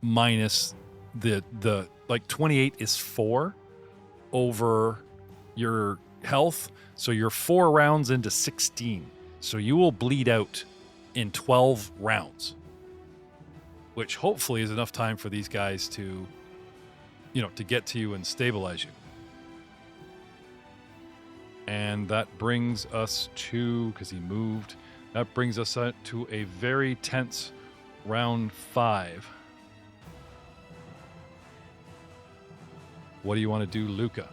minus the 28 is 4 over your health, so you're 4 rounds into 16, so you will bleed out in 12 rounds, which hopefully is enough time for these guys to to get to you and stabilize you. And that brings us to, because he moved, that brings us to a very tense round 5. What do you want to do, Luca?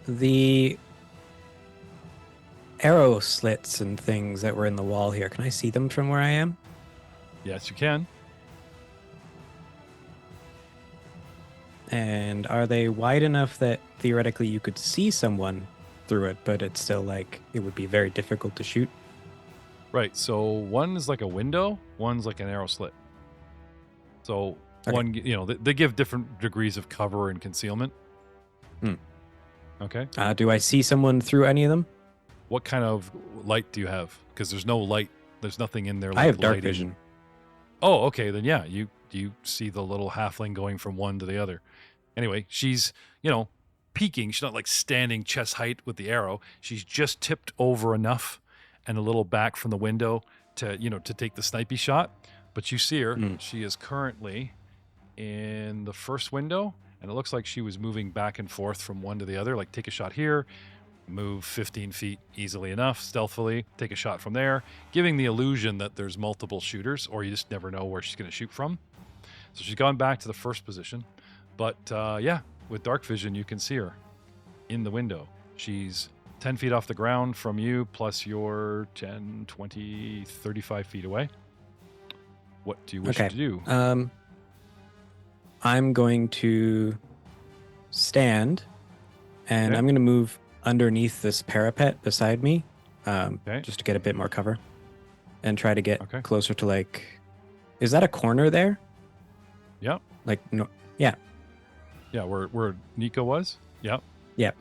The arrow slits and things that were in the wall here, can I see them from where I am? Yes, you can. And are they wide enough that theoretically you could see someone through it, but it's still like it would be very difficult to shoot? Right. So one is like a window, one's like an arrow slit. So okay. One, they give different degrees of cover and concealment. Okay. Do I see someone through any of them? What kind of light do you have? Because there's no light. There's nothing in there. Like I have dark lighting. vision. Oh, okay. Then yeah, you see the little halfling going from one to the other. Anyway, she's, peeking. She's not like standing chest height with the arrow. She's just tipped over enough and a little back from the window to take the snipey shot. But you see her. She is currently in the first window, and it looks like she was moving back and forth from one to the other. Like, take a shot here, move 15 feet easily enough, stealthily, take a shot from there, giving the illusion that there's multiple shooters, or you just never know where she's going to shoot from. So she's gone back to the first position. But with dark vision, you can see her in the window. She's 10 feet off the ground from you, plus you're 10, 20, 35 feet away. What do you wish to do? I'm going to stand, and I'm going to move underneath this parapet beside me, just to get a bit more cover, and try to get closer to, like, is that a corner there? Yeah. Like, no, yeah. Yeah, where Nico was? Yep. Yep.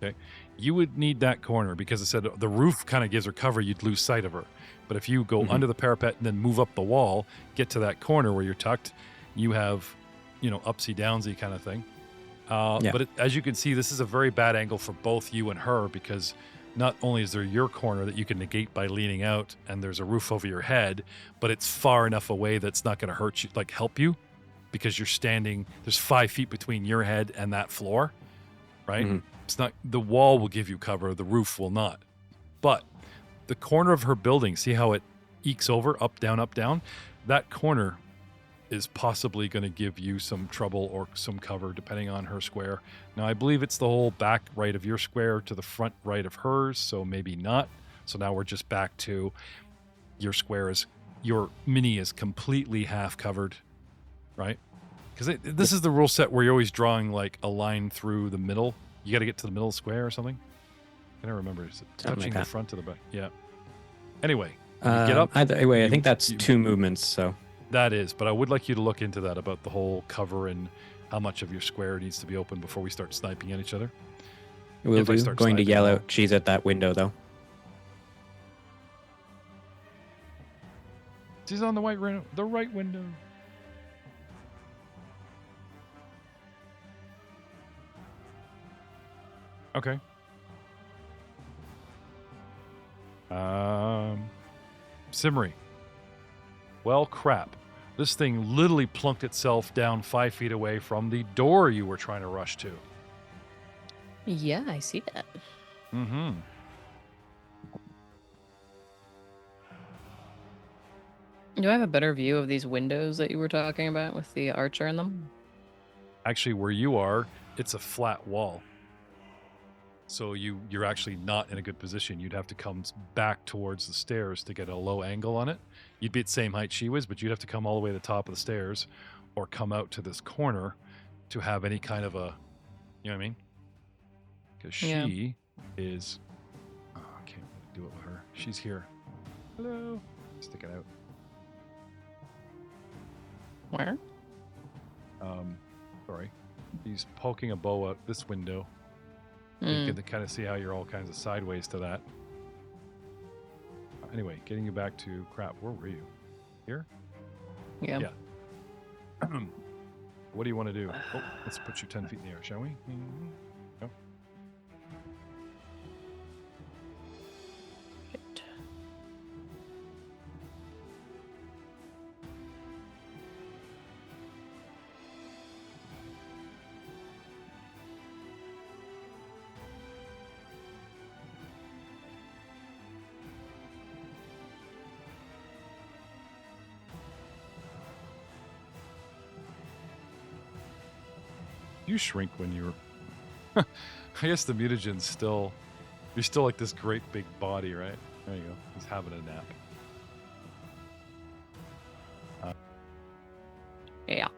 Okay. You would need that corner because it said the roof kind of gives her cover, you'd lose sight of her. But if you go under the parapet and then move up the wall, get to that corner where you're tucked, you have, upsy downsy kind of thing. But as you can see, this is a very bad angle for both you and her, because not only is there your corner that you can negate by leaning out and there's a roof over your head, but it's far enough away that's not going to hurt you, like help you, because you're standing, there's 5 feet between your head and that floor, right? It's not, the wall will give you cover, the roof will not. But the corner of her building, see how it ekes over, up, down, that corner is possibly going to give you some trouble or some cover depending on her square. Now, I believe it's the whole back right of your square to the front right of hers, so maybe not. So now we're just back to your square your mini is completely half covered, right? Because this is the rule set where you're always drawing like a line through the middle. You got to get to the middle of the square or something. I don't remember. Is it touching the front to the back? Yeah. Anyway, get up. Either way, I think that's 2 movements, so. That is, but I would like you to look into that about the whole cover and how much of your square needs to be open before we start sniping at each other. We'll do. Going to yell out, she's at that window, though. She's on the right window. Okay. Simri. Well, crap. This thing literally plunked itself down 5 feet away from the door you were trying to rush to. Yeah, I see that. Mm-hmm. Do I have a better view of these windows that you were talking about with the archer in them? Actually, where you are, it's a flat wall. So you're actually not in a good position. You'd have to come back towards the stairs to get a low angle on it. You'd be at the same height she was, but you'd have to come all the way to the top of the stairs or come out to this corner to have any kind of a, you know what I mean? Because she is, I can't do it with her. She's here. Hello. Stick it out. Where? Sorry. He's poking a bow out this window. You can kind of see how you're all kinds of sideways to that. Anyway, getting you back to crap. Where were you? Here? Yeah. What do you want to do? Oh, let's put you 10 feet in the air, shall we? Go. Shit. You shrink when you're. I guess the mutagen's still. You're still like this great big body, right? There you go. He's having a nap. Yeah.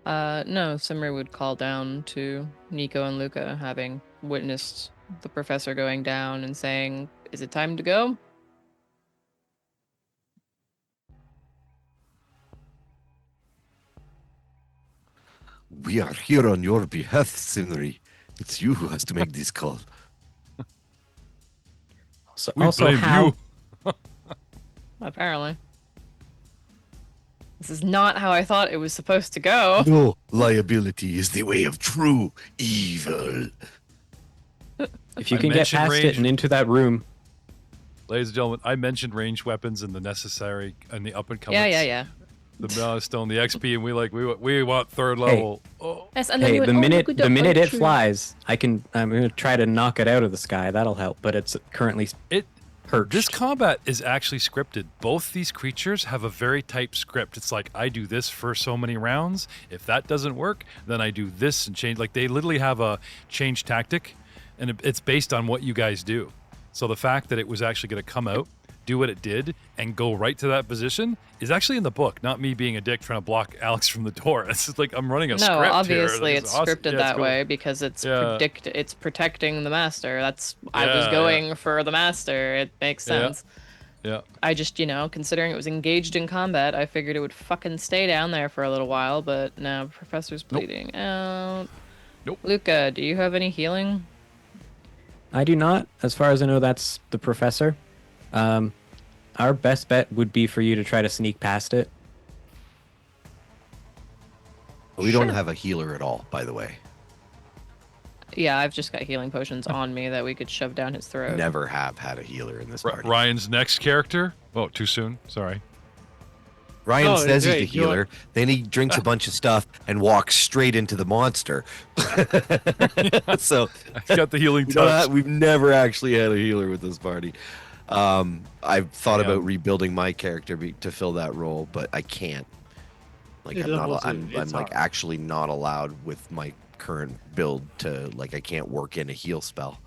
No, Simri would call down to Nico and Luca, having witnessed the professor going down and saying, "Is it time to go?" We are here on your behalf, Simri. It's you who has to make this call. So, We also, blame how you. Apparently. This is not how I thought it was supposed to go. No, liability is the way of true evil. if you I can get mentioned past range. it and into that room, Ladies and gentlemen, I mentioned ranged weapons and the necessary and the up and coming. Yeah. The milestone, the XP, and we want third level. Oh. Yes, and then hey, you the went, minute look, the minute it true." flies, I'm gonna try to knock it out of the sky. That'll help, but it's currently perched. This combat is actually scripted. Both these creatures have a very tight script. It's like, I do this for so many rounds. If that doesn't work, then I do this and change. Like, they literally have a change tactic, and it's based on what you guys do. So the fact that it was actually going to come out, do what it did, and go right to that position is actually in the book, not me being a dick trying to block Alex from the door. It's just like, I'm running a No, script here. obviously This it's is awesome. scripted Yeah, that cool. way because it's Yeah. it's protecting the master. I was Yeah, going for the master. It makes Yeah. sense. Yeah. I just, considering it was engaged in combat, I figured it would fucking stay down there for a little while, but now Professor's bleeding out. Nope. Luca, do you have any healing? I do not. As far as I know, that's the professor. Our best bet would be for you to try to sneak past it. We don't have a healer at all, by the way. Yeah, I've just got healing potions on me that we could shove down his throat. Never have had a healer in this party. Ryan's next character. Oh, too soon. Sorry. Ryan Oh, says he's great. the healer, then he drinks a bunch of stuff and walks straight into the monster. So He's got the healing you know touch. what? We've never actually had a healer with this party. I've thought Yeah. about rebuilding my character to fill that role, but I can't. Like It's I'm level not. two. I'm It's like hard. actually not allowed with my current build to like. I can't work in a heal spell.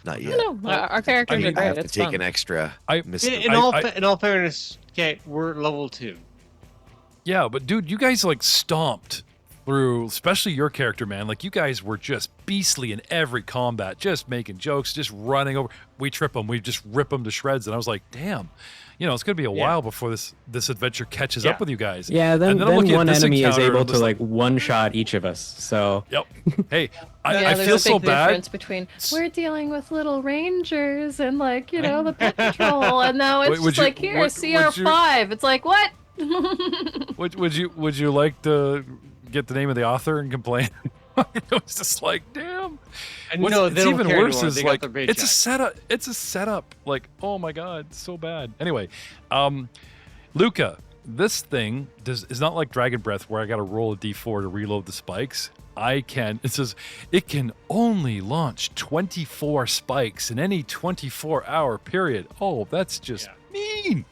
Not yet. No, our characters mean, are I great. have to It's take fun. an extra. I- In all fairness, okay, we're level 2. Yeah, but dude, you guys like stomped through, especially your character, man. Like, you guys were just beastly in every combat, just making jokes, just running over. We trip them, we just rip them to shreds. And I was like, damn, it's gonna be a while before this adventure catches up Yeah. with you guys. Yeah, then And I'm looking at one this enemy is encounter able and to just like one shot each of us. So Yep. Hey, I Yeah, feel there's a so big bad. difference between we're dealing with little rangers and the pet patrol, and now it's Wait, would just you- like here, would- CR5. It's like what? Would you like to get the name of the author and complain? It was just like, damn. And What's no, it's they don't even care worse anymore. is They got like their paycheck. it's a setup. It's a setup. Like, oh my god, so bad. Anyway, Luca, this thing is not like Dragon Breath where I got to roll a d4 to reload the spikes. It says it can only launch 24 spikes in any 24-hour period. Oh, that's just mean.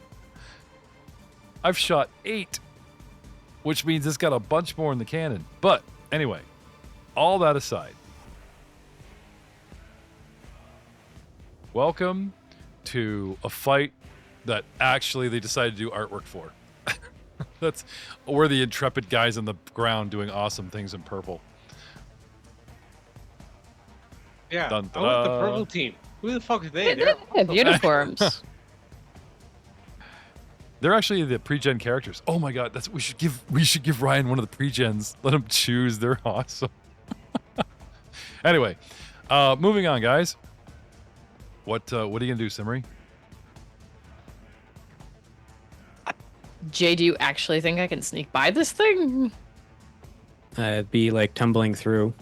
I've shot 8, which means it's got a bunch more in the cannon. But anyway, all that aside, welcome to a fight that actually they decided to do artwork for. We're the intrepid guys on the ground doing awesome things in purple. Yeah, Dun, I want the da-da. purple team. Who the fuck are they? They They're have uniforms. They're actually the pre-gen characters. Oh my god, we should give Ryan one of the pre-gens. Let him choose. They're awesome. Anyway, moving on, guys. What are you gonna do, Simri? Jay, do you actually think I can sneak by this thing? it'd be like tumbling through.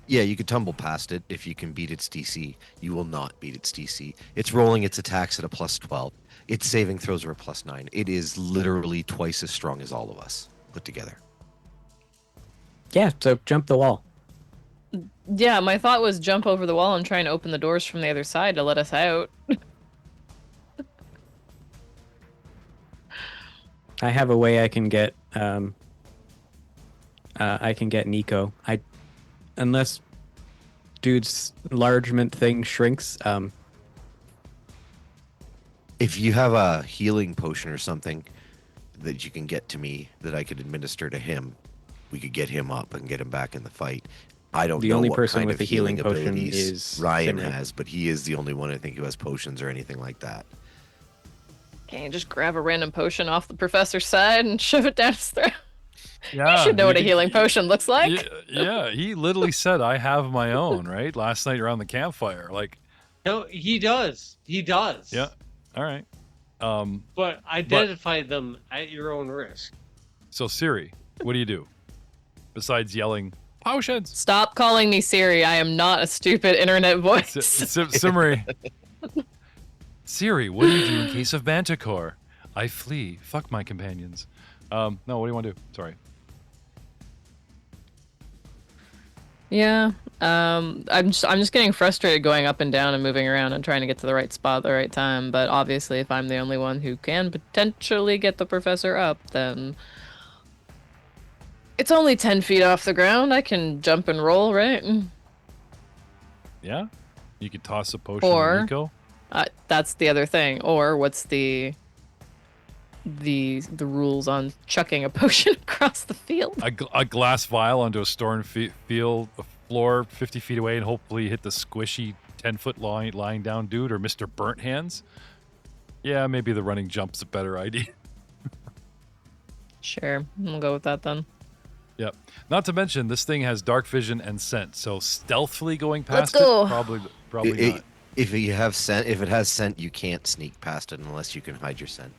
Yeah, you could tumble past it if you can beat its DC. You will not beat its DC. It's rolling its attacks at a +12. Its saving throws are a +9. It is literally twice as strong as all of us put together. Yeah, so jump the wall. Yeah, my thought was jump over the wall and try and open the doors from the other side to let us out. I have a way I can get I can get Nico. Unless dude's enlargement thing shrinks. If you have a healing potion or something that you can get to me that I could administer to him, we could get him up and get him back in the fight. I don't know the only what person kind with of the healing potion abilities is Ryan Simran. has, but he is the only one I think who has potions or anything like that. Can you just grab a random potion off the professor's side and shove it down his throat? Yeah, You should know what a healing potion looks like. Yeah, he literally said, "I have my own." Right, last night around the campfire, like. No, he does. He does. Yeah. All right. But identify them at your own risk. So Siri, what do you do besides yelling potions? Stop calling me Siri. I am not a stupid internet voice. Simri. Siri, what do you do in case of manticore? I flee. Fuck my companions. No, what do you want to do? Sorry. Yeah. I'm just getting frustrated going up and down and moving around and trying to get to the right spot at the right time. But obviously, if I'm the only one who can potentially get the professor up, then it's only 10 feet off the ground. I can jump and roll, right? Yeah. You could toss a potion Or- to Nico. That's the other thing. Or what's the rules on chucking a potion across the field? A glass vial onto a storm field, a floor 50 feet away, and hopefully hit the squishy 10-foot lying down dude or Mr. Burnt Hands. Yeah, maybe the running jump's a better idea. Sure, we'll go with that then. Yep. Not to mention, this thing has dark vision and scent, so stealthily going Let's past go. it, probably not. If you have scent, if it has scent, you can't sneak past it unless you can hide your scent.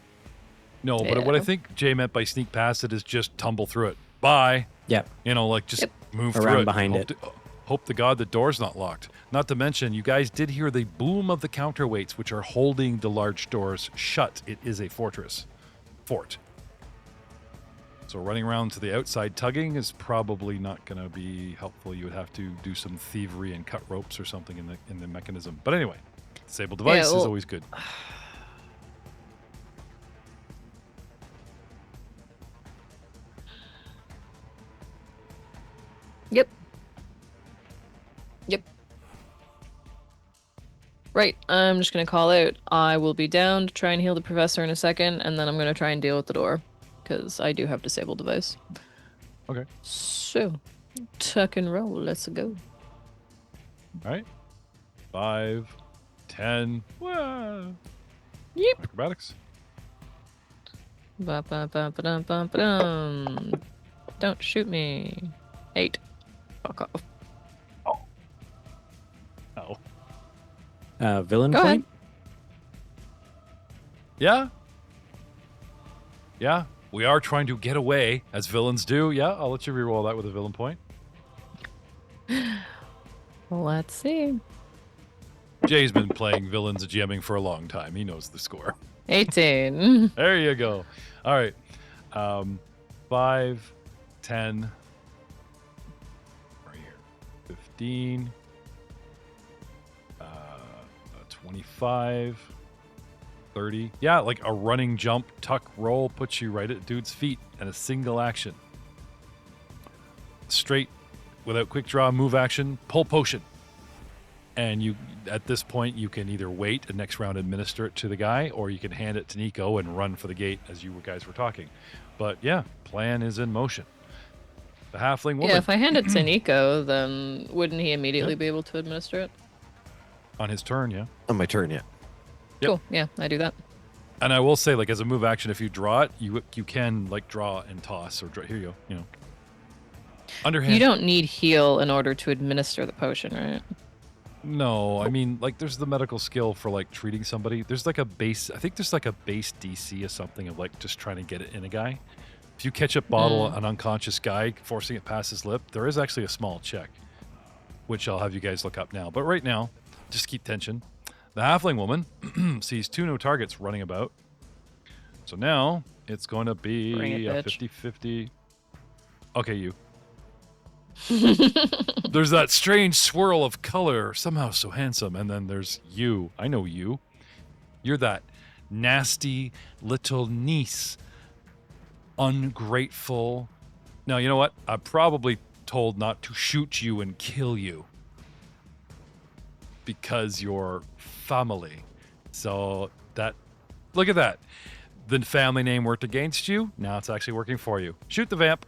No, but what I think Jay meant by sneak past it is just tumble through it. Bye. Yep. You know, like just move Around through it. behind hope it. Hope to God the door's not locked. Not to mention, you guys did hear the boom of the counterweights, which are holding the large doors shut. It is a fort. So running around to the outside tugging is probably not going to be helpful. You would have to do some thievery and cut ropes or something in the mechanism. But anyway, disable device is always good. Yep. Right, I'm just gonna call out. I will be down to try and heal the professor in a second, and then I'm gonna try and deal with the door, because I do have disable device. Okay. So, tuck and roll. Let's go. All right. 5, 10. Whoa. Yep. Acrobatics. Ba-ba-ba-ba-dum-ba-dum. Don't shoot me. 8. Fuck off. Oh. Villain Go point? Yeah. Yeah. We are trying to get away, as villains do. Yeah, I'll let you reroll that with a villain point. Let's see. Jay's been playing villains and GMing for a long time. He knows the score. 18. There you go. All right. 5, 10. Right here. 15. 25. 30. Yeah, like a running jump, tuck, roll puts you right at dude's feet and a single action. Straight, without quick draw, move action, pull potion. And you, at this point, you can either wait and next round administer it to the guy, or you can hand it to Nico and run for the gate as you guys were talking. But yeah, plan is in motion. The halfling woman. Yeah, if I hand it to Nico, then wouldn't he immediately be able to administer it? On his turn, yeah. On my turn, yeah. Yep. Cool. Yeah, I do that. And I will say, like, as a move action, if you draw it, you can, like, draw and toss, or draw, here you go, you know. Underhand. You don't need heal in order to administer the potion, right? No, I mean, like, there's the medical skill for, like, treating somebody. There's, like, a base, I think there's, like, a base DC or something of, like, just trying to get it in a guy. If you ketchup bottle an unconscious guy, forcing it past his lip, there is actually a small check, which I'll have you guys look up now. But right now, just keep tension. The halfling woman sees 2 no targets running about. So now it's going to be a 50-50. Okay, you. There's that strange swirl of color, somehow so handsome. And then there's you. I know you. You're that nasty little niece. Ungrateful, Now, you know what? I'm probably told not to shoot you and kill you because you're family. So that, look at that. The family name worked against you. Now it's actually working for you. Shoot the vamp.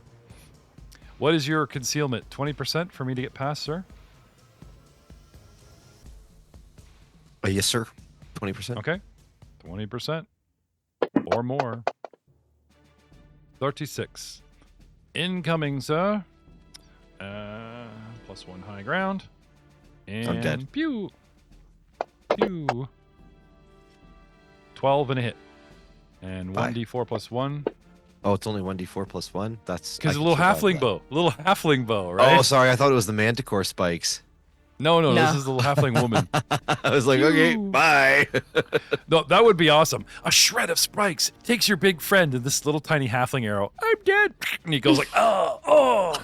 What is your concealment? 20% for me to get past, sir? Yes, sir. 20%. Okay. 20% or more. 36. Incoming, sir. +1 high ground. And I'm dead. Pew. Pew. 12 and a hit. And 1d4 plus 1. Oh, it's only 1d4 plus 1? That's... Because a little halfling bow. A little halfling bow, right? Oh, sorry. I thought it was the manticore spikes. No, this is the little halfling woman. I was like, okay, bye. No, that would be awesome. A shred of spikes takes your big friend and this little tiny halfling arrow. I'm dead. And he goes like, oh.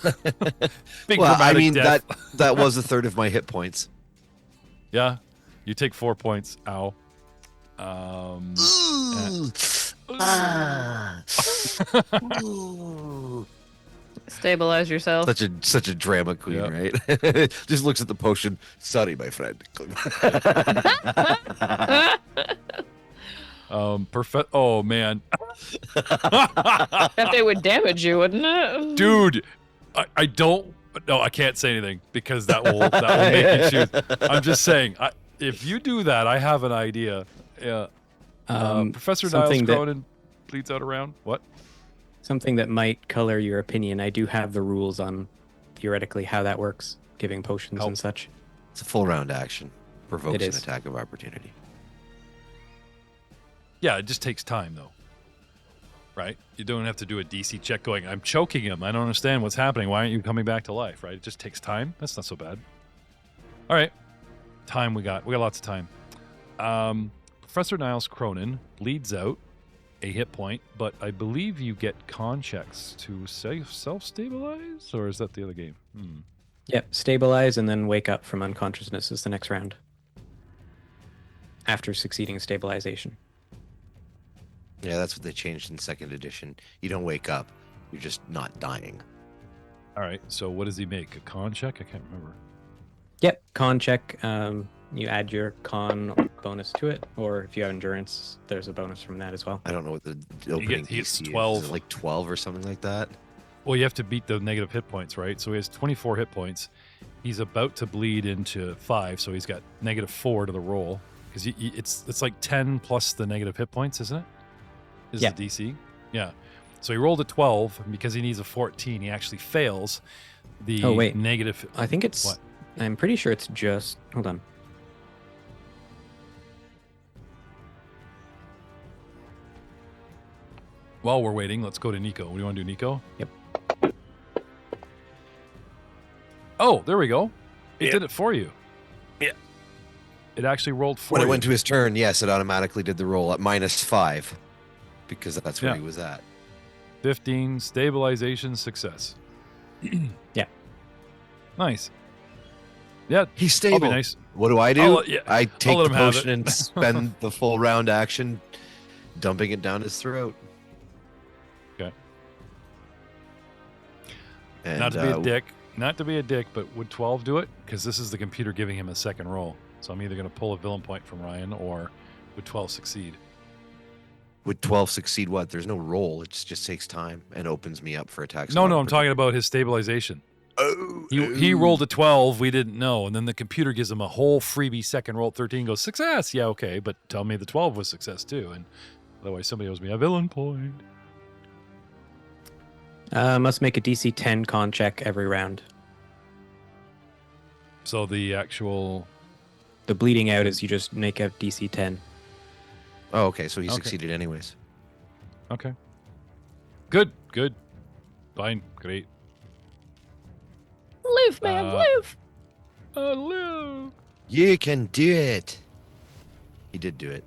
Big Well, I dramatic mean, death. that was a third of my hit points. Yeah. You take 4 points. Ow. Stabilize yourself. Such a drama queen, right? Just looks at the potion. Sorry, my friend. Oh man. That they would damage you, wouldn't it? Dude, I don't. No, I can't say anything because that will make you choose. I'm just saying, if you do that, I have an idea. Yeah. Professor Niles Cronin bleeds out around. What? Something that might color your opinion. I do have the rules on theoretically how that works, giving potions and such. It's a full round action. Provokes an attack of opportunity. Yeah, it just takes time though. Right? You don't have to do a DC check going, I'm choking him. I don't understand what's happening. Why aren't you coming back to life? Right? It just takes time. That's not so bad. All right. Time we got. We got lots of time. Professor Niles Cronin bleeds out a hit point, but I believe you get con checks to self-stabilize, or is that the other game? Yep, stabilize and then wake up from unconsciousness is the next round. After succeeding stabilization. Yeah, that's what they changed in 2nd edition. You don't wake up. You're just not dying. All right, so what does he make? A con check? I can't remember. Yep, con check. You add your con bonus to it, or if you have endurance, there's a bonus from that as well. I don't know what the opening he gets DC 12. is. Is it like 12 or something like that? Well, you have to beat the negative hit points, right? So he has 24 hit points. He's about to bleed into 5, so he's got -4 to the roll. Because it's like 10 plus the negative hit points, isn't it? Is the DC? Yeah. So he rolled a 12, and because he needs a 14, he actually fails the negative. I think it's... What? I'm pretty sure it's just... Hold on. While we're waiting, let's go to Nico. What do you want to do, Nico? Yep. Oh, there we go. It did it for you. Yeah. It actually rolled for When you. it went to his turn, yes, it automatically did the roll at -5 because that's where he was at. 15 stabilization success. Yeah. Nice. Yeah, He's stable. I'll be nice. What do? I take let the him have potion it. and spend the full round action dumping it down his throat. Okay. And, Not to be a dick, but would 12 do it? Because this is the computer giving him a second roll. So I'm either going to pull a villain point from Ryan, or would 12 succeed? Would 12 succeed what? There's no roll. It just takes time and opens me up for attacks. No, I'm talking about his stabilization. He rolled a 12, we didn't know, and then the computer gives him a whole freebie second roll at 13, goes, success! Yeah, okay, but tell me the 12 was success too, and otherwise somebody owes me a villain point. Must make a DC 10 con check every round. So the actual... The bleeding out is you just make a DC 10. Oh, okay, so he succeeded anyways. Okay. Good. Fine, great. Live, man, live! Live! You can do it! He did do it.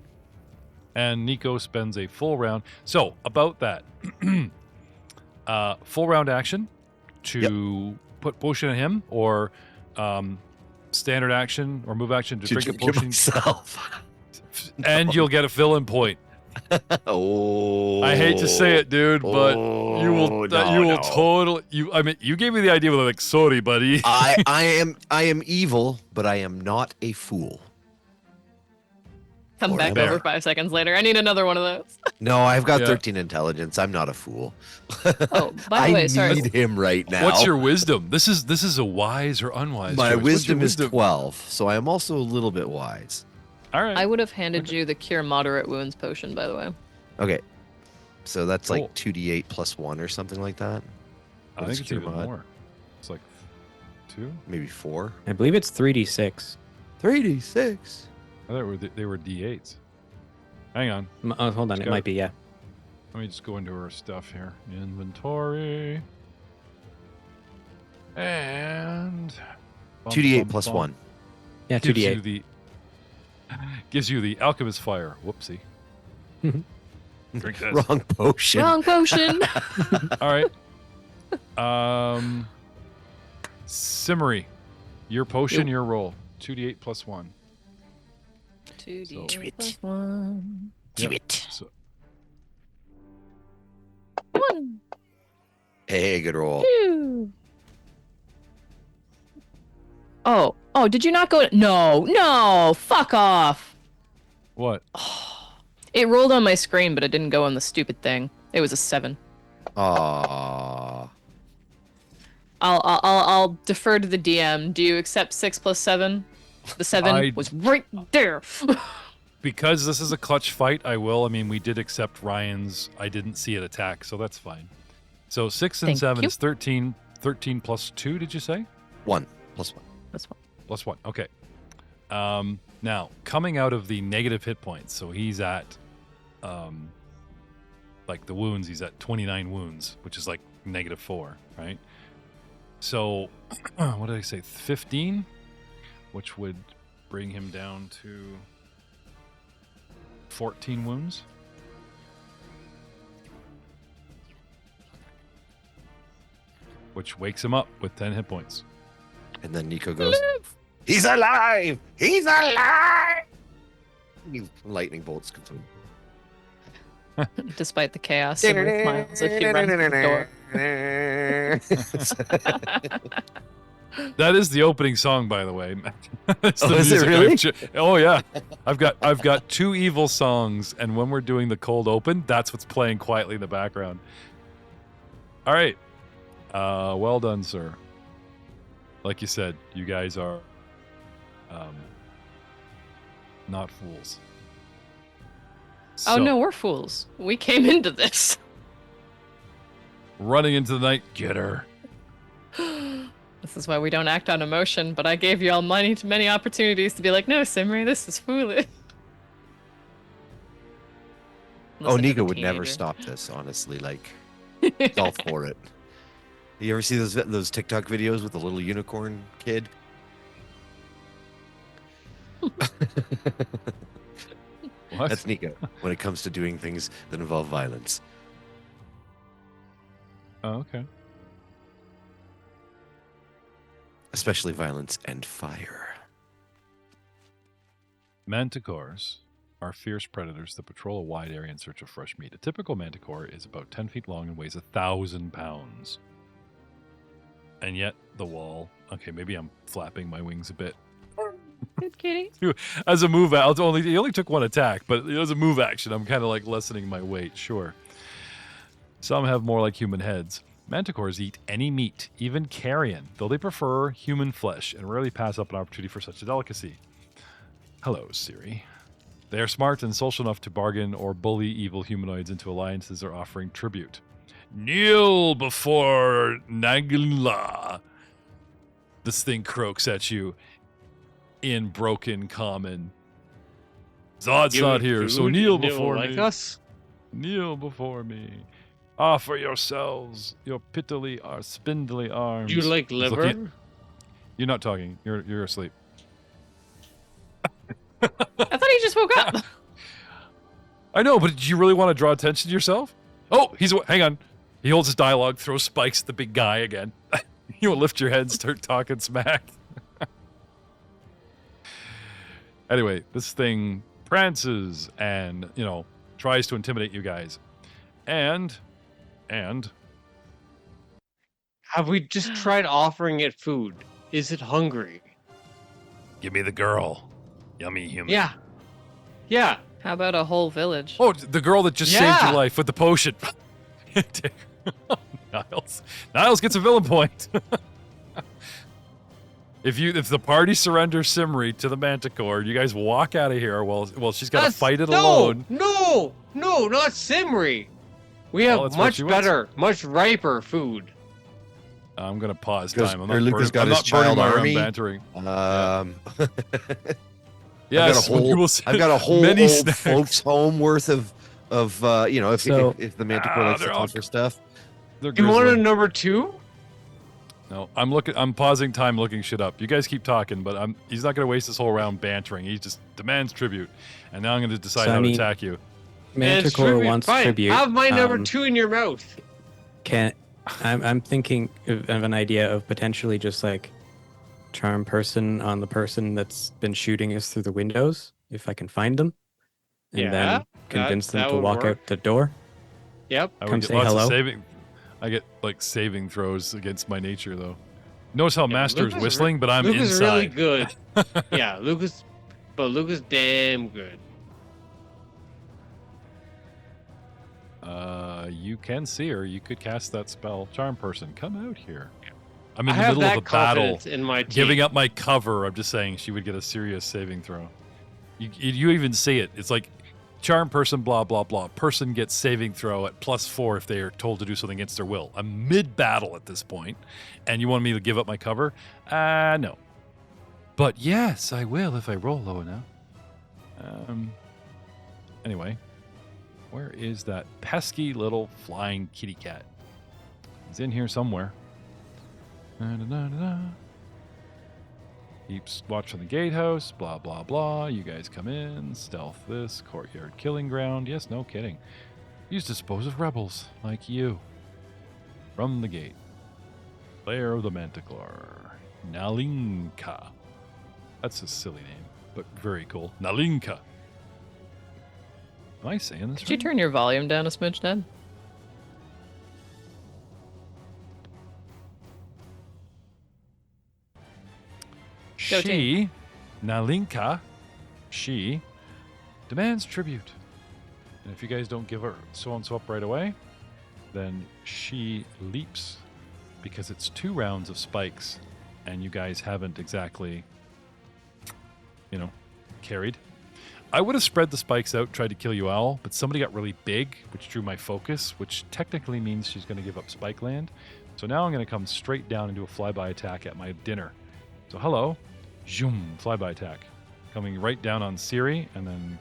And Nico spends a full round. So, about that. Full round action to put potion on him, or standard action or move action to drink a potion. Himself. And you'll get a villain point. Oh. I hate to say it, dude, but you will totally. I mean, you gave me the idea with like, sorry, buddy. I am evil, but I am not a fool. Come back over 5 seconds later. I need another one of those. No, I've got 13 intelligence. I'm not a fool. Oh, by the way, sorry. I need him right now. What's your wisdom? This is a wise or unwise My choice. wisdom is 12, so I am also a little bit wise. All right. I would have handed you the Cure Moderate Wounds potion, by the way. Okay. So that's like 2d8 plus 1 or something like that? I think it's even more. It's like 2? Maybe 4? I believe it's 3d6. 3d6? I thought they were D8s. Hang on. Oh, hold on. It might be, yeah. Let me just go into our stuff here. Inventory. And... 2d8 plus 1. Yeah, 2d8. Gives you the Alchemist Fire. Whoopsie. Drink this. Wrong potion. Wrong potion. All right. Simmery. Your potion, your roll. 2d8 plus 1. 2d8 plus 1. Do it. So, 1. Hey, good roll. 2. Oh, did you not go? No, fuck off. what? It rolled on my screen, but it didn't go on the stupid thing. It was a 7. Aww. I'll defer to the DM. Do you accept 6 plus 7? The 7 was right there. Because this is a clutch fight, I will. I mean, we did accept Ryan's. I didn't see it attack, so that's fine. So 6 and Thank 7 you. is 13. 13 plus 2, did you say? 1 plus 1. That's fine. Plus 1. Okay. Now, coming out of the negative hit points, so he's at, like the wounds, he's at 29 wounds, which is like -4, right? So, what did I say? 15, which would bring him down to 14 wounds. Which wakes him up with 10 hit points. And then Nico goes, "He's alive! He's alive!" Lightning bolts come through. Despite the chaos, Simmer smiles as she runs to the door. That is the opening song, by the way. It's the Oh, is it music really? oh yeah, I've got 2 evil songs, and when we're doing the cold open, that's what's playing quietly in the background. All right, well done, sir. Like you said, you guys are not fools. Oh So, no, we're fools. We came into this. running into the night, get her. This is why we don't act on emotion, but I gave you all many opportunities to be like, no, Simri, this is foolish. Oh, Listen to Nico the would never teenager. stop this, honestly. Like, he's all for it. You ever see those TikTok videos with the little unicorn kid? What? That's Nico when it comes to doing things that involve violence. Oh, okay. Especially violence and fire. Manticores are fierce predators that patrol a wide area in search of fresh meat. A typical manticore is about 10 feet long and weighs 1,000 pounds. And yet, the wall... Okay, maybe I'm flapping my wings a bit. Good kitty. As a move, he only took 1 attack, but as a move action, I'm kind of like lessening my weight, sure. Some have more like human heads. Manticores eat any meat, even carrion, though they prefer human flesh and rarely pass up an opportunity for such a delicacy. Hello, Siri. They are smart and social enough to bargain or bully evil humanoids into alliances or offering tribute. Kneel before Nagla. This thing croaks at you in broken common. Zod's You not would here, so food kneel and before like me. us? Kneel before me. Offer yourselves your pittily or spindly arms. Do you like He's liver? looking at- You're not talking. You're asleep. I thought he just woke up. I know, but did you really want to draw attention to yourself? Oh, hang on. He holds his dialogue, throws spikes at the big guy again. You will lift your head and start talking smack. Anyway, this thing prances and, tries to intimidate you guys. And have we just tried offering it food? Is it hungry? give me the girl. Yummy human. Yeah. How about a whole village? Oh, the girl that just saved your life with the potion. Niles gets a villain point. If the party surrenders Simri to the Manticore, you guys walk out of here while she's got to fight it alone. No, not Simri. We have much better, much riper food. I'm gonna pause time. Lucas got his child army. Bantering. Yes, I've got a whole many old snacks. folks home worth of if the Manticore likes to offer stuff. They're You want a grizzly. number 2? No, I'm pausing time, looking shit up. You guys keep talking, but he's not gonna waste this whole round bantering. He just demands tribute, and now I'm gonna decide how to attack you. Manticore wants tribute. Have my number 2 in your mouth. I'm thinking of an idea of potentially just like charm person on the person that's been shooting us through the windows, if I can find them, and then convince them to walk out the door. Yep. Come say hello. I get like saving throws against my nature though. Notice how Master's Lucas whistling, but I'm Lucas inside. is really good. Yeah, Lucas damn good. You can see her. You could cast that spell. Charm person, come out here. I'm in I the have middle of that a battle, confidence in my team. giving up my cover. I'm just saying she would get a serious saving throw. You even see it. It's like charm person, blah, blah, blah. Person gets saving throw at +4 if they are told to do something against their will. I'm mid-battle at this point, and you want me to give up my cover? No. But yes, I will if I roll low enough. Anyway, where is that pesky little flying kitty cat? He's in here somewhere. Keeps watch on the gatehouse, blah, blah, blah. You guys come in, stealth this, courtyard killing ground. Yes, no kidding. Use dispose of rebels like you. From the gate. Lair of the Manticore. Nalinka. That's a silly name, but very cool. Nalinka. Am I saying this Could you right? turn your volume down a smidge, Dad? Go She, Nalinka, she demands tribute. And if you guys don't give her so-and-so up right away, then she leaps because it's 2 rounds of spikes and you guys haven't exactly, carried. I would have spread the spikes out, tried to kill you all, but somebody got really big, which drew my focus, which technically means she's going to give up spike land. So now I'm going to come straight down and do a flyby attack at my dinner. So hello, zoom, flyby attack. Coming right down on Siri and then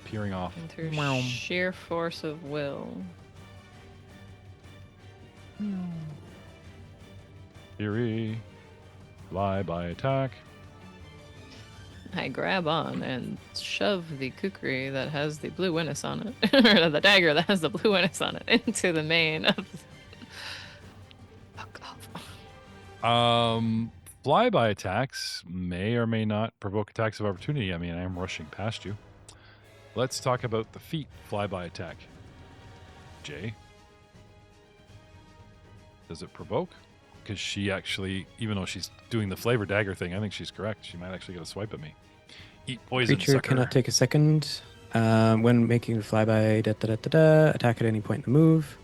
peering off. And through sheer force of will. Siri, flyby attack. I grab on and shove the kukri that has the blue winnis on it, or the dagger that has the blue winnis on it, into the mane of Fuck off. Flyby attacks may or may not provoke attacks of opportunity. I mean, I am rushing past you. Let's talk about the feat flyby attack. Jay. Does it provoke? Because she actually, even though she's doing the flavor dagger thing, I think she's correct. She might actually get a swipe at me. Eat poison, Creature sucker. cannot take a second. When making a flyby, attack at any point in the move.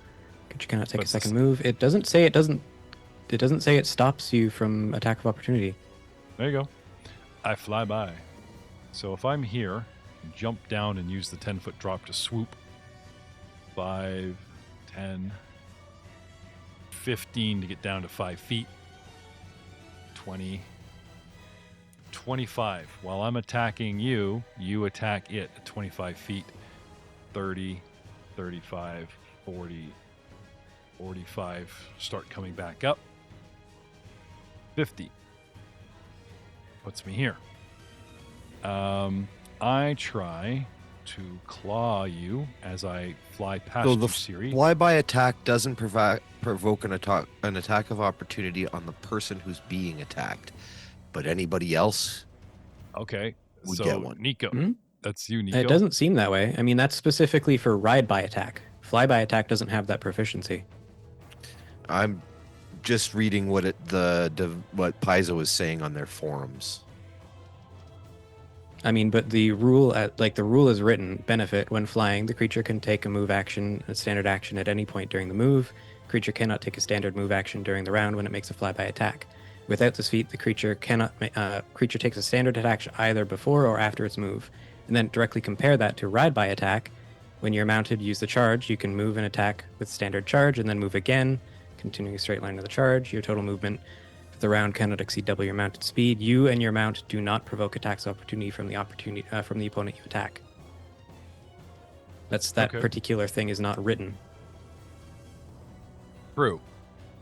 Creature cannot take a second move. It doesn't say it stops you from attack of opportunity. There you go. I fly by. So if I'm here, jump down and use the 10-foot drop to swoop. 5, 10, 15 to get down to 5 feet. 20, 25. While I'm attacking you, you attack it at 25 feet. 30, 35, 40, 45. Start coming back up. 50. Puts me here. I try to claw you as I fly past So you, the Siri. flyby attack doesn't provoke an attack of opportunity on the person who's being attacked, but anybody else Okay, would so get one. Nico. Hmm? That's you, Nico. It doesn't seem that way. I mean, that's specifically for ride-by attack. Fly-by attack doesn't have that proficiency. I'm just reading what what Paizo is saying on their forums. I mean, but the rule the rule is written: benefit when flying, the creature can take a standard action at any point during the move. Creature cannot take a standard move action during the round when it makes a flyby attack. Without this feat, the creature creature takes a standard action either before or after its move. And then directly compare that to ride-by attack. When you're mounted, use the charge. You can move and attack with standard charge, and then move again, continuing a straight line to the charge. Your total movement for the round cannot exceed double your mounted speed. You and your mount do not provoke attacks of opportunity from the opponent you attack. That particular thing is not written. True.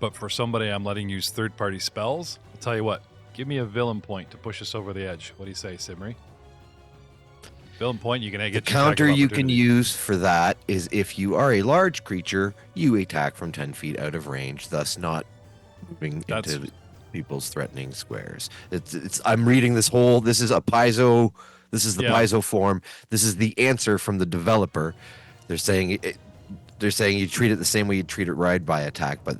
But for somebody I'm letting use third-party spells, I'll tell you what, give me a villain point to push us over the edge. What do you say, Simri? Villain point, you can get the counter you can use for that is if you are a large creature, you attack from 10 feet out of range, thus not moving into people's threatening squares. I'm reading this is a Paizo, this is the Paizo form. This is the answer from the developer. They're saying you treat it the same way you treat it ride-by attack, but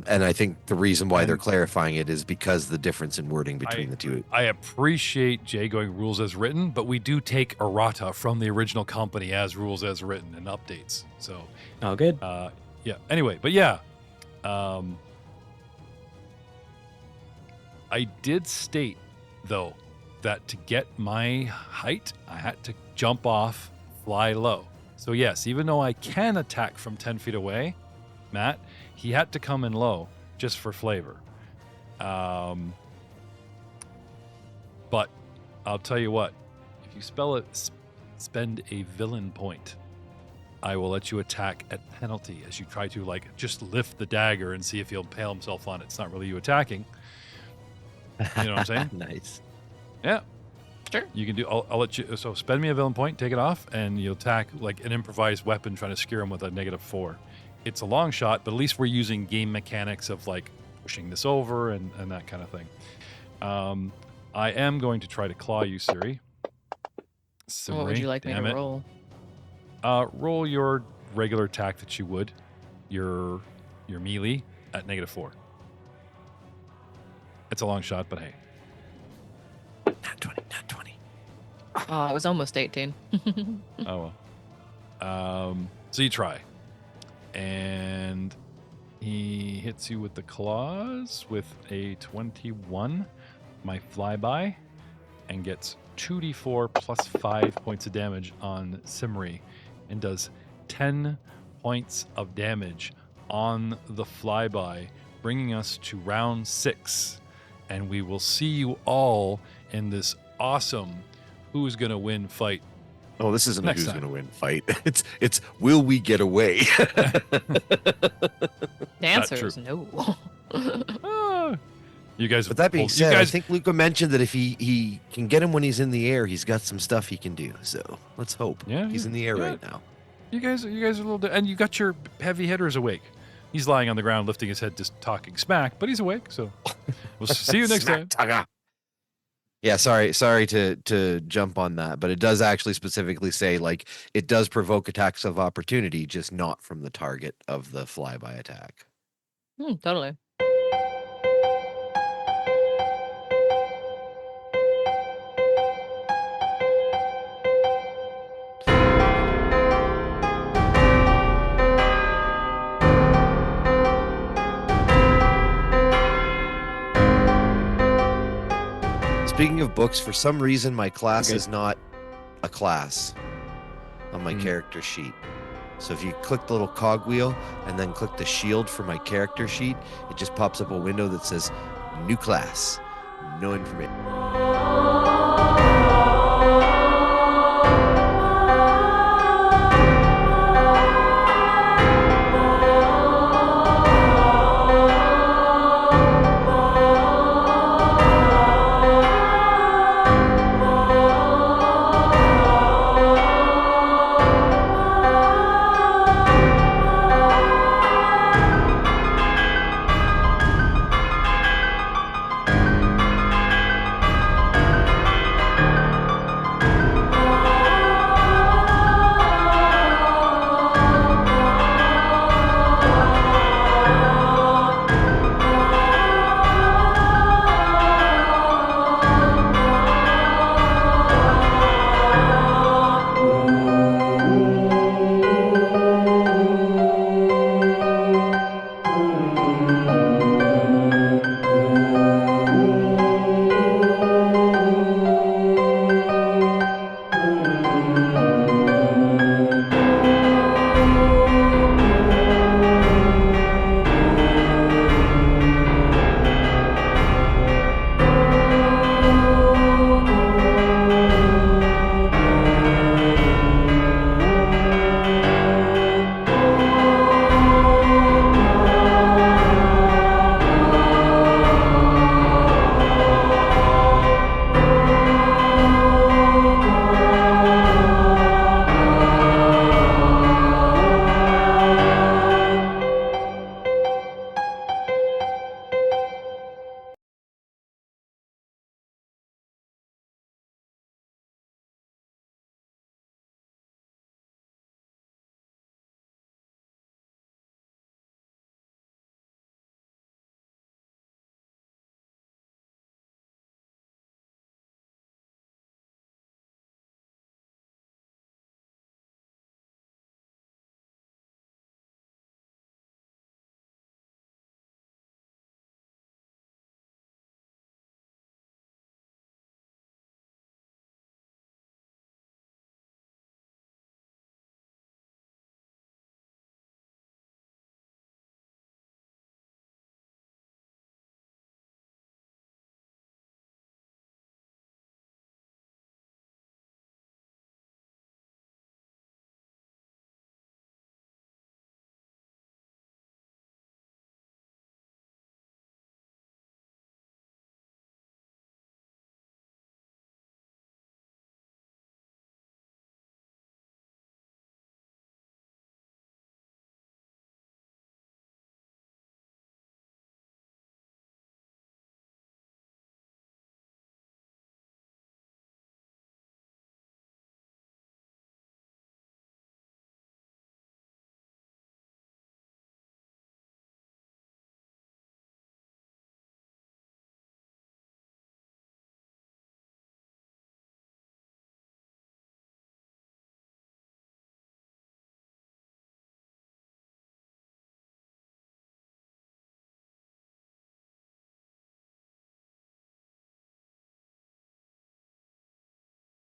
and I think the reason why they're clarifying it is because the difference in wording between the two. I appreciate Jay going rules as written, but we do take errata from the original company as rules as written and updates. So, all good. Anyway, but I did state though that to get my height, I had to jump off, fly low. So yes, even though I can attack from 10 feet away, Matt, he had to come in low just for flavor. But I'll tell you what, if you spend a villain point, I will let you attack at penalty as you try to just lift the dagger and see if he'll impale himself on it. It's not really you attacking. You know what I'm saying? Nice. Yeah. Sure. You can do. I'll let you. So spend me a villain point, take it off, and you'll attack like an improvised weapon, trying to scare him with a -4. It's a long shot, but at least we're using game mechanics of pushing this over and that kind of thing. I am going to try to claw you, Siri. What would you like me to roll? Roll your regular attack that you would, your melee at -4. It's a long shot, but hey. Not 20. Oh, it was almost 18. Oh well. So you try. And he hits you with the claws with a 21, my flyby, and gets 2d4 plus 5 points of damage on Simri, and does 10 points of damage on the flyby, bringing us to round 6. And we will see you all in this awesome who's gonna win fight. Oh, this isn't Next who's time. going to win fight. It's will we get away? The answer is no. You guys. But that being said, I think Luca mentioned that if he can get him when he's in the air, he's got some stuff he can do. So let's hope. Yeah, he's in the air right now. You guys are a little, and you got your heavy hitters awake. He's lying on the ground, lifting his head, just talking smack, but he's awake. So we'll see you next time. Yeah, sorry to jump on that, but it does actually specifically say it does provoke attacks of opportunity, just not from the target of the flyby attack. Totally. Speaking of books, for some reason my class is not a class on my character sheet. So if you click the little cogwheel and then click the shield for my character sheet, it just pops up a window that says new class, no information.